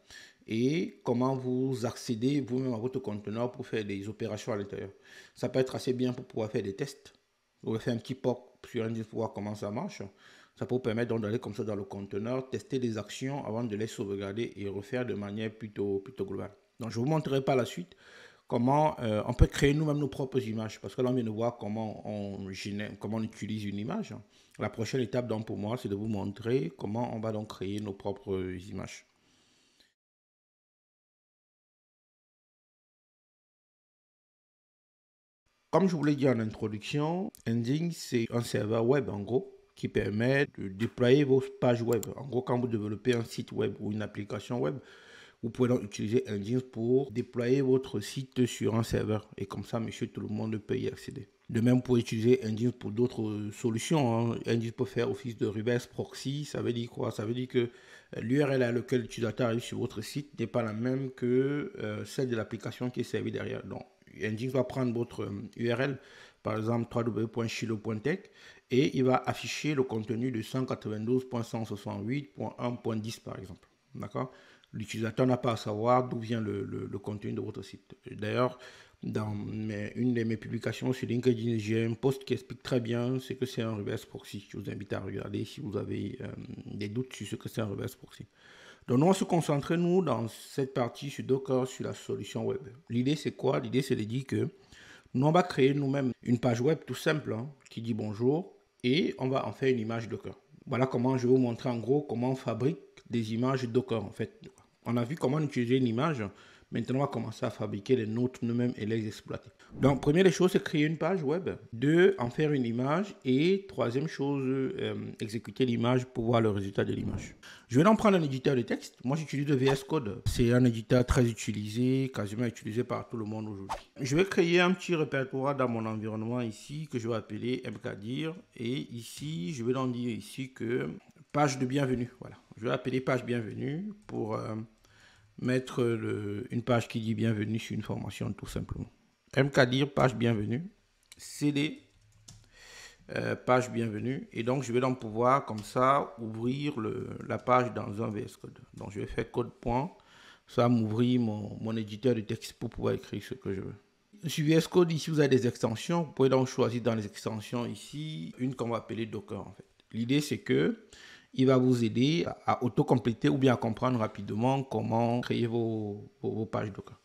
Speaker 1: et comment vous accédez vous-même à votre conteneur pour faire des opérations à l'intérieur. Ça peut être assez bien pour pouvoir faire des tests. Vous pouvez faire un petit POC sur un disque pour voir comment ça marche. Ça peut vous permettre donc d'aller comme ça dans le conteneur, tester des actions avant de les sauvegarder et refaire de manière plutôt globale. Donc, je vous montrerai par la suite comment on peut créer nous-mêmes nos propres images. Parce que là, on vient de voir comment on utilise une image. La prochaine étape, donc, pour moi, c'est de vous montrer comment on va donc créer nos propres images. Comme je vous l'ai dit en introduction, Nginx, c'est un serveur web, en gros, qui permet de déployer vos pages web. En gros, quand vous développez un site web ou une application web, vous pouvez donc utiliser Nginx pour déployer votre site sur un serveur. Et comme ça, monsieur, tout le monde peut y accéder. De même, vous pouvez utiliser Nginx pour d'autres solutions. Hein. Nginx peut faire office de reverse proxy. Ça veut dire quoi? Ça veut dire que l'URL à laquelle l'utilisateur arrive sur votre site n'est pas la même que celle de l'application qui est servie derrière. Donc, Nginx va prendre votre URL, par exemple www.chilo.tech, et il va afficher le contenu de 192.168.1.10 par exemple. D'accord? L'utilisateur n'a pas à savoir d'où vient le contenu de votre site. D'ailleurs, dans une de mes publications sur LinkedIn, j'ai un post qui explique très bien ce que c'est un reverse proxy. Je vous invite à regarder si vous avez des doutes sur ce que c'est un reverse proxy. Donc, nous, on va se concentrer, nous, dans cette partie sur Docker, sur la solution web. L'idée, c'est quoi? L'idée, c'est de dire que nous, on va créer nous-mêmes une page web tout simple hein, qui dit bonjour et on va en faire une image Docker. Voilà comment je vais vous montrer en gros comment on fabrique des images Docker en fait. On a vu comment utiliser une image. Maintenant, on va commencer à fabriquer les nôtres nous-mêmes et les exploiter. Donc, première des choses, c'est créer une page web. Deux, en faire une image. Et troisième chose, exécuter l'image pour voir le résultat de l'image. Je vais donc prendre un éditeur de texte. Moi, j'utilise le VS Code. C'est un éditeur très utilisé, quasiment utilisé par tout le monde aujourd'hui. Je vais créer un petit répertoire dans mon environnement ici que je vais appeler mkdir. Et ici, je vais donc dire ici que page de bienvenue. Voilà. Je vais appeler page bienvenue pour mettre une page qui dit bienvenue sur une formation tout simplement. mkdir page bienvenue, cd page bienvenue, et donc je vais donc pouvoir comme ça ouvrir la page dans un VS Code. Donc je vais faire code point, ça va m'ouvrir mon éditeur de texte pour pouvoir écrire ce que je veux. Sur VS Code, ici vous avez des extensions, vous pouvez donc choisir dans les extensions ici une qu'on va appeler Docker en fait. L'idée c'est que il va vous aider à auto-compléter ou bien à comprendre rapidement comment créer vos pages Docker.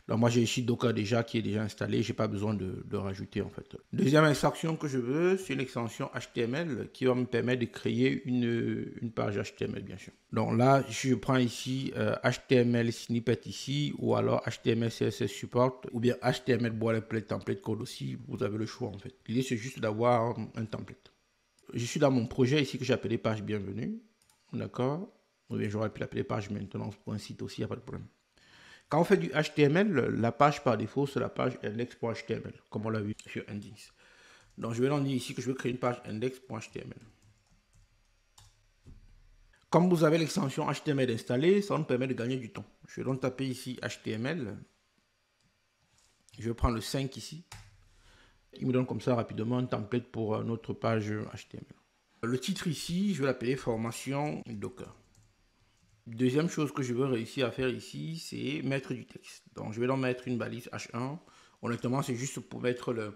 Speaker 1: Donc moi j'ai ici Docker déjà qui est déjà installé, je n'ai pas besoin de rajouter en fait. Deuxième extension que je veux, c'est une extension HTML qui va me permettre de créer une page HTML bien sûr. Donc là je prends ici HTML snippet ici ou alors HTML CSS support ou bien HTML boilerplate template code aussi, vous avez le choix en fait. L'idée c'est juste d'avoir un template. Je suis dans mon projet ici que j'ai appelé page bienvenue. D'accord? Ou bien j'aurais pu l'appeler page maintenance pour un site aussi, il n'y a pas de problème. Quand on fait du HTML, la page par défaut, c'est la page index.html, comme on l'a vu sur Nginx. Donc je vais donc dire ici que je vais créer une page index.html. Comme vous avez l'extension HTML installée, ça nous permet de gagner du temps. Je vais donc taper ici HTML. Je vais prendre le 5 ici. Il me donne comme ça rapidement un template pour notre page HTML. Le titre ici, je vais l'appeler formation Docker. Deuxième chose que je veux réussir à faire ici, c'est mettre du texte. Donc je vais donc mettre une balise H1. Honnêtement, c'est juste pour mettre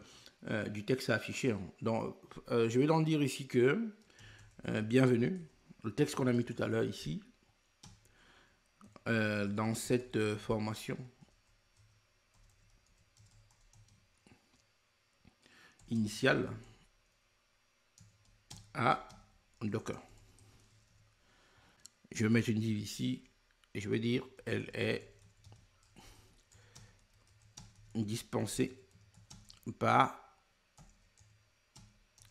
Speaker 1: du texte à afficher. Donc je vais donc dire ici que bienvenue, le texte qu'on a mis tout à l'heure ici, dans cette formation initiale à Docker. Je vais mettre une div ici et je vais dire elle est dispensée par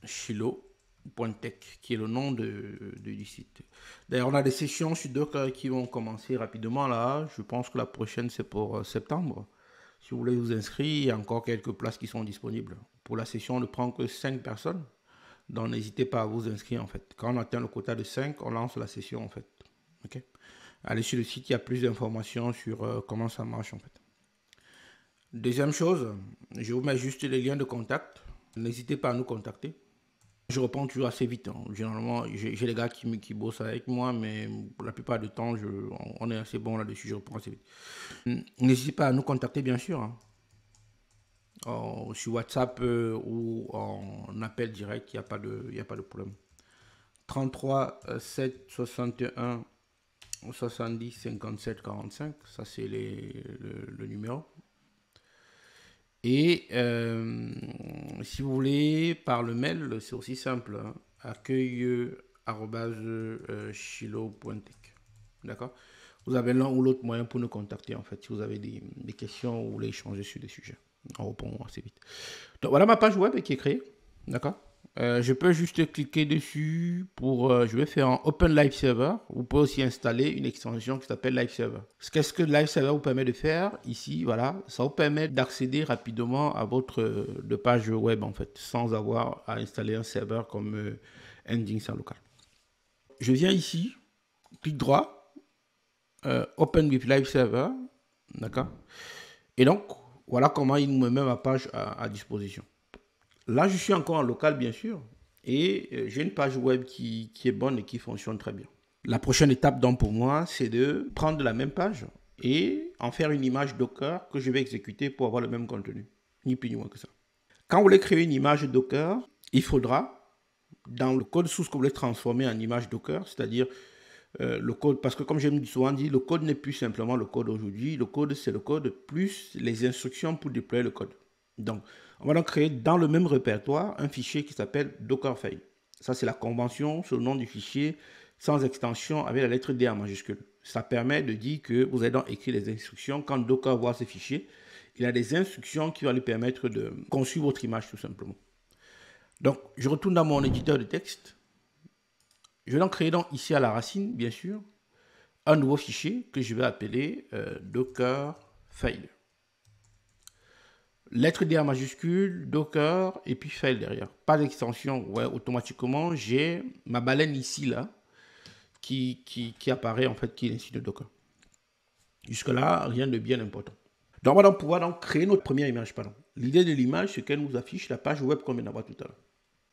Speaker 1: chilo.tech qui est le nom du site. D'ailleurs, on a des sessions sur Docker qui vont commencer rapidement là. Je pense que la prochaine c'est pour septembre. Si vous voulez vous inscrire, il y a encore quelques places qui sont disponibles. Pour la session, on ne prend que 5 personnes. Donc n'hésitez pas à vous inscrire en fait. Quand on atteint le quota de 5, on lance la session en fait. Ok. Allez sur le site, il y a plus d'informations sur comment ça marche en fait. Deuxième chose, je vous mets juste les liens de contact. N'hésitez pas à nous contacter. Je réponds toujours assez vite. Hein. Généralement, j'ai les gars qui bossent avec moi, mais pour la plupart du temps, on est assez bon là-dessus, je réponds assez vite. N'hésitez pas à nous contacter, bien sûr. Hein. Sur WhatsApp ou en appel direct, il n'y a pas de problème. 33 7 61 70 57 45, ça c'est le numéro. Et si vous voulez, par le mail, c'est aussi simple, hein, accueil@chilo.tech. D'accord? Vous avez l'un ou l'autre moyen pour nous contacter, en fait, si vous avez des questions ou vous voulez échanger sur des sujets. On répond assez vite. Donc voilà ma page web qui est créée. D'accord? Je peux juste cliquer dessus pour... je vais faire un Open Live Server. Vous pouvez aussi installer une extension qui s'appelle Live Server. Qu'est-ce que Live Server vous permet de faire ici? Voilà, ça vous permet d'accéder rapidement à votre page web en fait, sans avoir à installer un serveur comme Nginx en local. Je viens ici, clic droit, Open with Live Server, d'accord? Et donc, Voilà comment il me met ma page à disposition. Là, je suis encore en local, bien sûr, et j'ai une page web qui est bonne et qui fonctionne très bien. La prochaine étape, donc, pour moi, c'est de prendre la même page et en faire une image Docker que je vais exécuter pour avoir le même contenu. Ni plus ni moins que ça. Quand vous voulez créer une image Docker, il faudra, dans le code source que vous voulez transformer en image Docker, c'est-à-dire le code, parce que comme j'ai souvent dit, le code n'est plus simplement le code aujourd'hui. Le code, c'est le code plus les instructions pour déployer le code. Donc, on va donc créer dans le même répertoire un fichier qui s'appelle Dockerfile. Ça, c'est la convention sur le nom du fichier sans extension avec la lettre D en majuscule. Ça permet de dire que vous allez donc écrire les instructions. Quand Docker voit ce fichier, il a des instructions qui vont lui permettre de construire votre image tout simplement. Donc, je retourne dans mon éditeur de texte. Je vais donc créer donc ici à la racine, bien sûr, un nouveau fichier que je vais appeler Dockerfile. Lettre D en majuscule, Docker, et puis file derrière. Pas d'extension. Ouais, automatiquement, j'ai ma baleine ici, là, qui apparaît, en fait, qui est ici de Docker. Jusque-là, rien de bien important. Donc, on va donc pouvoir donc créer notre première image. L'idée de l'image, c'est qu'elle nous affiche la page web qu'on vient d'avoir tout à l'heure.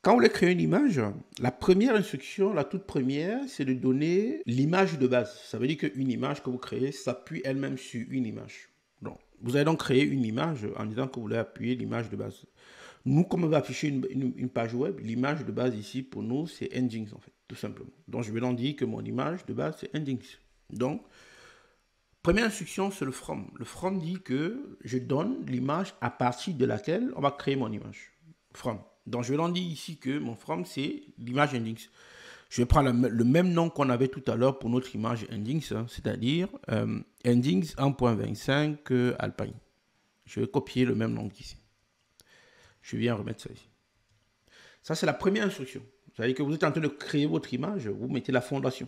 Speaker 1: Quand vous voulez créer une image, la première instruction, la toute première, c'est de donner l'image de base. Ça veut dire qu'une image que vous créez s'appuie elle-même sur une image. Donc, vous allez donc créer une image en disant que vous voulez appuyer l'image de base. Nous, comme on va afficher une page web, l'image de base ici, pour nous, c'est Nginx, en fait, tout simplement. Donc, je vais donc dire que mon image de base, c'est Nginx. Donc, première instruction, c'est le from. Le from dit que je donne l'image à partir de laquelle on va créer mon image. From. Donc, je vais donc dire ici que mon from, c'est l'image Nginx. Je vais prendre le même nom qu'on avait tout à l'heure pour notre image Nginx, hein, c'est-à-dire Nginx 1.25 Alpine. Je vais copier le même nom qu'ici. Je viens remettre ça ici. Ça, c'est la première instruction. C'est-à-dire que vous êtes en train de créer votre image, vous mettez la fondation.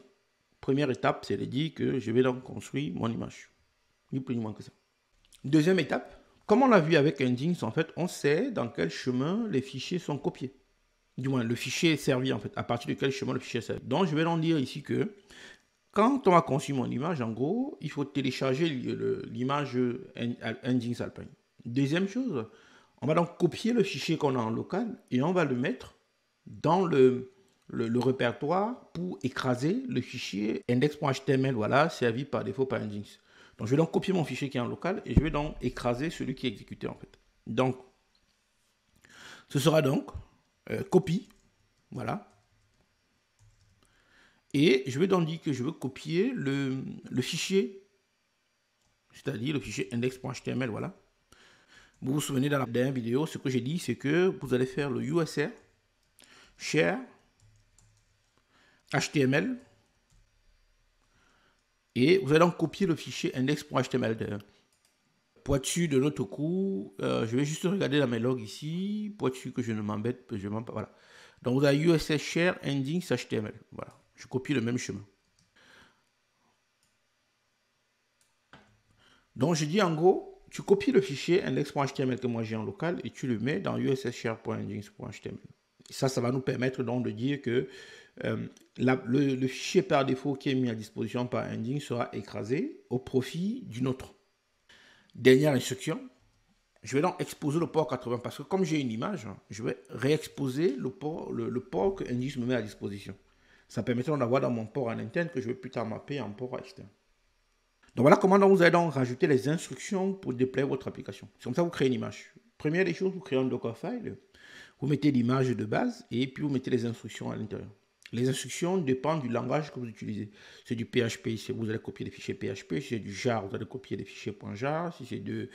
Speaker 1: Première étape, c'est de dire que je vais donc construire mon image. Ni plus ni moins que ça. Deuxième étape, comme on l'a vu avec Nginx, en fait, on sait dans quel chemin les fichiers sont copiés. Du moins, le fichier est servi, en fait, à partir de quel chemin le fichier est servi. Donc, je vais donc dire ici que quand on va construire mon image, en gros, il faut télécharger l'image Nginx Alpine. Deuxième chose, on va donc copier le fichier qu'on a en local et on va le mettre dans le répertoire pour écraser le fichier index.html, voilà, servi par défaut par Nginx. Donc, je vais donc copier mon fichier qui est en local et je vais donc écraser celui qui est exécuté, en fait. Donc, ce sera donc copie, voilà. Et je vais donc dire que je veux copier le fichier, c'est-à-dire le fichier index.html, voilà. Vous vous souvenez dans la dernière vidéo, ce que j'ai dit, c'est que vous allez faire le usr share HTML et vous allez donc copier le fichier index.html. Pour être sûr de notre coup, je vais juste regarder dans mes logs ici, pour être sûr que je ne m'embête, voilà. Donc vous avez usr share index.html, voilà. Je copie le même chemin. Donc je dis en gros, tu copies le fichier index.html que moi j'ai en local et tu le mets dans usr-share.nginx.html. Ça va nous permettre donc de dire que le fichier par défaut qui est mis à disposition par Nginx sera écrasé au profit d'une autre. Dernière instruction, je vais donc exposer le port 80 parce que comme j'ai une image, je vais réexposer le port que Nginx me met à disposition. Ça permettra d'avoir dans mon port en interne que je vais plus tard mapper en port externe. Donc voilà comment vous allez donc rajouter les instructions pour déployer votre application. C'est comme ça que vous créez une image. Première des choses, vous créez un Dockerfile, vous mettez l'image de base et puis vous mettez les instructions à l'intérieur. Les instructions dépendent du langage que vous utilisez. C'est du PHP, si vous allez copier des fichiers PHP. Si c'est du jar, vous allez copier des fichiers .jar. Si c'est du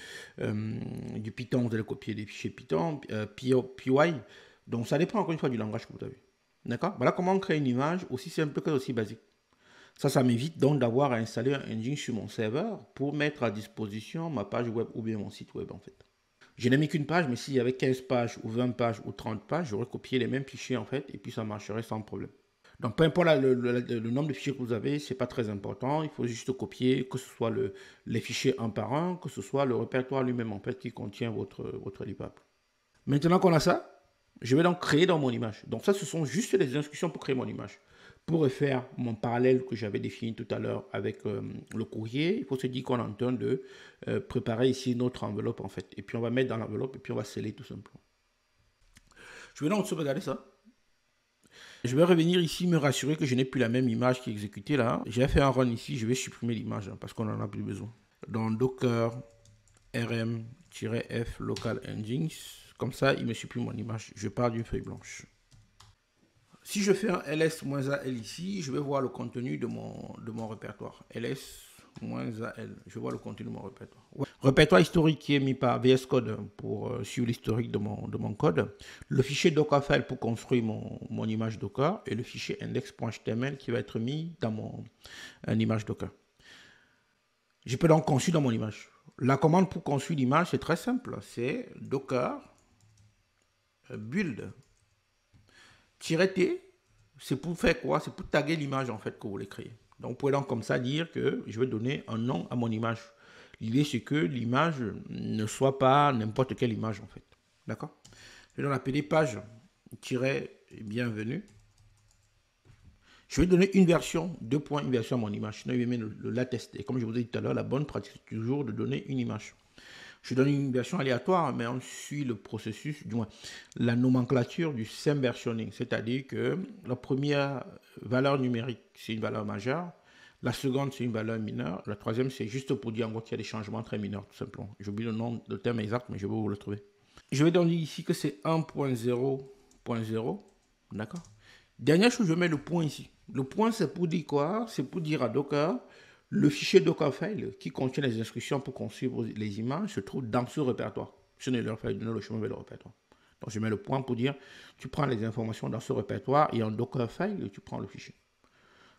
Speaker 1: Python, vous allez copier des fichiers Python, PY. Donc ça dépend encore une fois du langage que vous avez. D'accord? Voilà comment on crée une image aussi simple que aussi basique. Ça m'évite donc d'avoir à installer un Nginx sur mon serveur pour mettre à disposition ma page web ou bien mon site web en fait. Je n'ai mis qu'une page, mais s'il y avait 15 pages ou 20 pages ou 30 pages, j'aurais copié les mêmes fichiers en fait et puis ça marcherait sans problème. Donc peu importe le nombre de fichiers que vous avez, ce n'est pas très important. Il faut juste copier, que ce soit les fichiers un par un, que ce soit le répertoire lui-même en fait qui contient votre livrable. Maintenant qu'on a ça, je vais donc créer dans mon image. Donc ça, ce sont juste les instructions pour créer mon image. Pour refaire mon parallèle que j'avais défini tout à l'heure avec le courrier, il faut se dire qu'on est en train de préparer ici notre enveloppe en fait. Et puis on va mettre dans l'enveloppe et puis on va sceller tout simplement. Je vais donc sauvegarder ça. Je vais revenir ici me rassurer que je n'ai plus la même image qui est exécutée là. J'ai fait un run ici, je vais supprimer l'image hein, parce qu'on n'en a plus besoin. Dans Docker rm-f local engines, comme ça il me supprime mon image. Je pars d'une feuille blanche. Si je fais un ls-al ici, je vais voir le contenu de mon répertoire. ls-al, je vois le contenu de mon répertoire. Ouais. Répertoire historique qui est mis par VS Code pour suivre l'historique de mon code. Le fichier Dockerfile pour construire mon image Docker et le fichier index.html qui va être mis dans mon image Docker. Je peux donc construire dans mon image. La commande pour construire l'image, c'est très simple. C'est Docker build -t, c'est pour faire quoi? C'est pour taguer l'image en fait que vous voulez créer. Donc vous pouvez donc comme ça dire que je vais donner un nom à mon image. L'idée c'est que l'image ne soit pas n'importe quelle image en fait. D'accord? Je vais donc l'appeler page-bienvenue. Je vais donner une version, une version à mon image. Sinon il va mettre le latest. Et comme je vous ai dit tout à l'heure, la bonne pratique c'est toujours de donner une image. Je donne une version aléatoire, mais on suit le processus, du moins la nomenclature du same versioning. C'est-à-dire que la première valeur numérique, c'est une valeur majeure. La seconde, c'est une valeur mineure. La troisième, c'est juste pour dire en gros qu'il y a des changements très mineurs, tout simplement. J'oublie le terme exact, mais je vais vous le trouver. Je vais donc dire ici que c'est 1.0.0. D'accord? Dernière chose, je mets le point ici. Le point, c'est pour dire quoi? C'est pour dire à Docker, le fichier Dockerfile qui contient les instructions pour construire les images se trouve dans ce répertoire. Ce n'est leur file, donner le chemin vers le répertoire. Donc je mets le point pour dire, tu prends les informations dans ce répertoire et en Dockerfile, tu prends le fichier.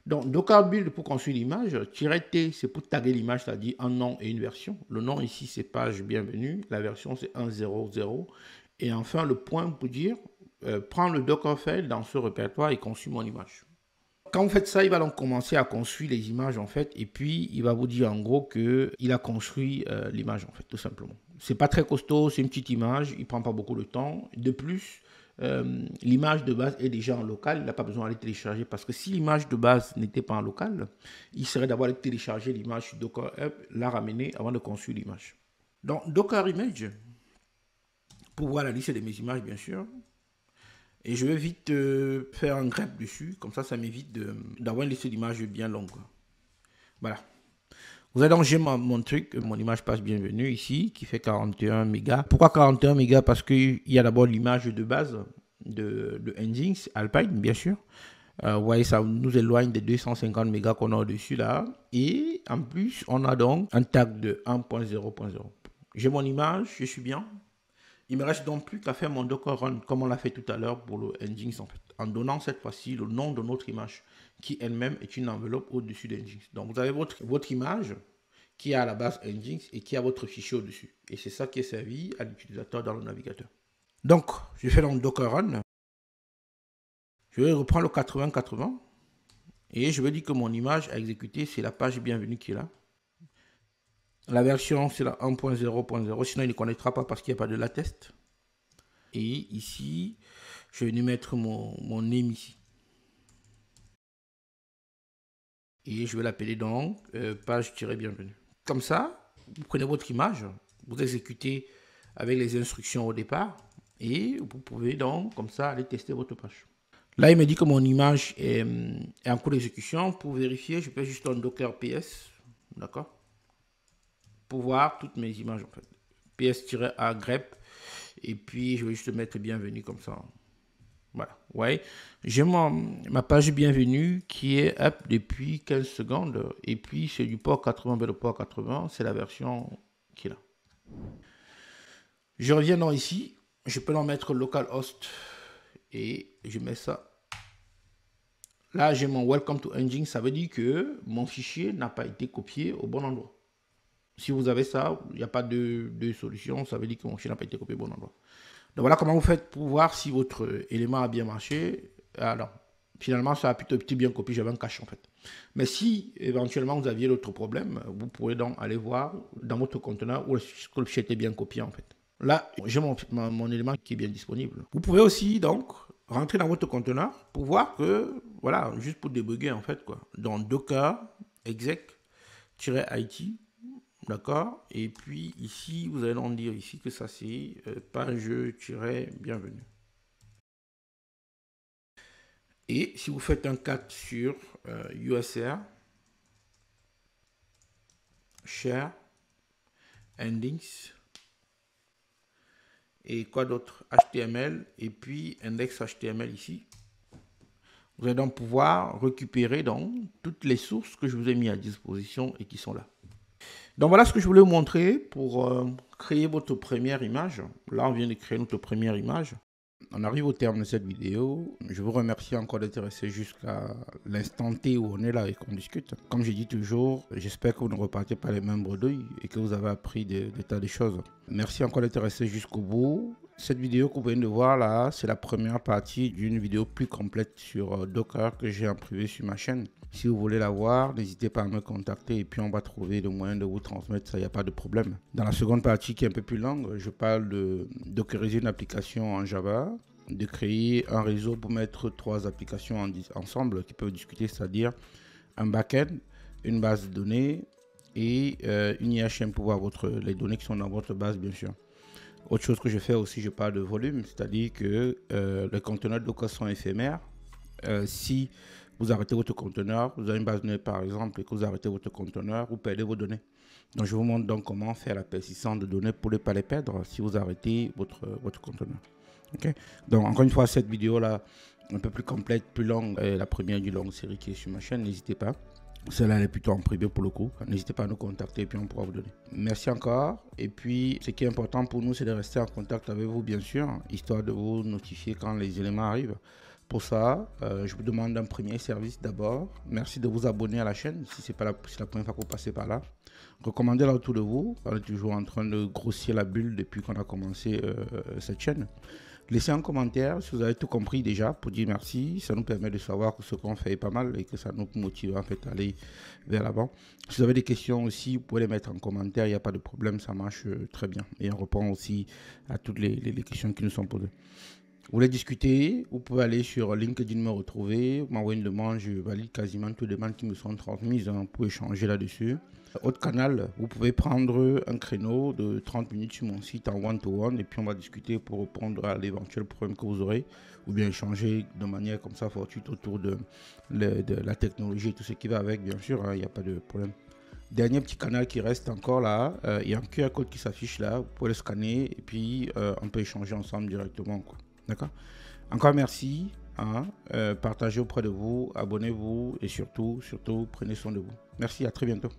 Speaker 1: Donc Docker build pour construire l'image, -t c'est pour taguer l'image, c'est-à-dire un nom et une version. Le nom ici c'est page bienvenue, la version c'est 1.0.0. Et enfin le point pour dire, prends le Dockerfile dans ce répertoire et construis mon image. Quand vous faites ça, il va donc commencer à construire les images en fait, et puis il va vous dire en gros qu'il a construit l'image en fait, tout simplement. C'est pas très costaud, c'est une petite image, il prend pas beaucoup de temps. De plus, l'image de base est déjà en local, il n'a pas besoin d'aller télécharger parce que si l'image de base n'était pas en local, il serait d'avoir allé télécharger l'image sur Docker Hub, la ramener avant de construire l'image. Donc Docker Image, pour voir la liste de mes images bien sûr. Et je vais vite faire un grep dessus, comme ça m'évite d'avoir une liste d'images bien longue. Voilà. Vous avez donc, j'ai mon truc, mon image page bienvenue ici, qui fait 41 mégas. Pourquoi 41 mégas? Parce qu'il y a d'abord l'image de base de Nginx, Alpine, bien sûr. Vous voyez, ça nous éloigne des 250 mégas qu'on a au-dessus là. Et en plus, on a donc un tag de 1.0.0. J'ai mon image, je suis bien. Il me reste donc plus qu'à faire mon Docker run comme on l'a fait tout à l'heure pour le Nginx en fait, en donnant cette fois-ci le nom de notre image qui elle-même est une enveloppe au-dessus de Nginx. Donc vous avez votre image qui est à la base Nginx et qui a votre fichier au-dessus. Et c'est ça qui est servi à l'utilisateur dans le navigateur. Donc je fais donc Docker run. Je vais reprendre le 8080 et je vais dire que mon image à exécuter c'est la page bienvenue qui est là. La version, c'est la 1.0.0, sinon il ne connectera pas parce qu'il n'y a pas de latest. Et ici, je vais venir mettre mon name ici. Et je vais l'appeler donc page-bienvenue. Comme ça, vous prenez votre image, vous exécutez avec les instructions au départ, et vous pouvez donc, comme ça, aller tester votre page. Là, il me dit que mon image est en cours d'exécution. Pour vérifier, je peux juste un docker ps, d'accord? Pour voir toutes mes images en fait. ps-a grep et puis je vais juste mettre bienvenue comme ça. Voilà, ouais. J'ai ma page bienvenue qui est up depuis 15 secondes et puis c'est du port 80 vers le port 80, c'est la version qui est là. Je reviens donc ici, je peux en mettre localhost et je mets ça. Là, j'ai mon welcome to Nginx, ça veut dire que mon fichier n'a pas été copié au bon endroit. Si vous avez ça, il n'y a pas de solution, ça veut dire que mon fichier n'a pas été copié au bon endroit. Donc voilà comment vous faites pour voir si votre élément a bien marché. Alors, finalement, ça a plutôt été bien copié, j'avais un cache en fait. Mais si éventuellement vous aviez d'autres problèmes, vous pourrez donc aller voir dans votre conteneur où le fichier était bien copié en fait. Là, j'ai mon élément qui est bien disponible. Vous pouvez aussi donc rentrer dans votre conteneur pour voir que, voilà, juste pour débugger en fait, quoi. Dans Docker exec-it, d'accord. Et puis ici, vous allez donc dire ici que ça c'est page-bienvenue. Et si vous faites un cat sur USR, share, endings, et quoi d'autre, HTML, et puis index HTML ici, vous allez donc pouvoir récupérer donc toutes les sources que je vous ai mis à disposition et qui sont là. Donc voilà ce que je voulais vous montrer pour créer votre première image. Là, on vient de créer notre première image. On arrive au terme de cette vidéo. Je vous remercie encore d'être resté jusqu'à l'instant T où on est là et qu'on discute. Comme je dis toujours, j'espère que vous ne repartez pas les mêmes bredouilles et que vous avez appris des tas de choses. Merci encore d'être resté jusqu'au bout. Cette vidéo que vous venez de voir là, c'est la première partie d'une vidéo plus complète sur Docker que j'ai en privé sur ma chaîne. Si vous voulez la voir, n'hésitez pas à me contacter et puis on va trouver le moyen de vous transmettre ça, il n'y a pas de problème. Dans la seconde partie qui est un peu plus longue, je parle de dockeriser une application en Java, de créer un réseau pour mettre 3 applications ensemble qui peuvent discuter, c'est-à-dire un back-end, une base de données et une IHM pour voir les données qui sont dans votre base, bien sûr. Autre chose que je fais aussi, je parle de volume, c'est-à-dire que les conteneurs Docker sont éphémères. Si vous arrêtez votre conteneur, vous avez une base de données par exemple et que vous arrêtez votre conteneur, vous perdez vos données. Donc je vous montre donc comment faire la persistance de données pour ne pas les perdre si vous arrêtez votre conteneur. Okay. Donc encore une fois, cette vidéo là, un peu plus complète, plus longue, est la première d'une longue série qui est sur ma chaîne, n'hésitez pas. Celle-là elle est plutôt en privé pour le coup. N'hésitez pas à nous contacter et puis on pourra vous donner. Merci encore. Et puis ce qui est important pour nous, c'est de rester en contact avec vous bien sûr, histoire de vous notifier quand les éléments arrivent. Pour ça, je vous demande un premier service d'abord. Merci de vous abonner à la chaîne si c'est la première fois que vous passez par là. Recommandez-la autour de vous. On est toujours en train de grossir la bulle depuis qu'on a commencé cette chaîne. Laissez un commentaire si vous avez tout compris déjà pour dire merci. Ça nous permet de savoir que ce qu'on fait est pas mal et que ça nous motive en fait à aller vers l'avant. Si vous avez des questions aussi, vous pouvez les mettre en commentaire. Il n'y a pas de problème, ça marche très bien. Et on répond aussi à toutes les questions qui nous sont posées. Vous voulez discuter, vous pouvez aller sur LinkedIn me retrouver, m'envoyer une demande, je valide quasiment toutes les demandes qui me sont transmises pour échanger là-dessus. Autre canal, vous pouvez prendre un créneau de 30 minutes sur mon site en one-to-one et puis on va discuter pour répondre à l'éventuel problème que vous aurez ou bien échanger de manière comme ça fortuite autour de la technologie et tout ce qui va avec, bien sûr, il n'y a pas de problème. Dernier petit canal qui reste encore là, il y a un QR code qui s'affiche là, vous pouvez le scanner et puis on peut échanger ensemble directement, quoi. D'accord. Encore merci. Partagez auprès de vous, abonnez-vous et surtout, prenez soin de vous. Merci, à très bientôt.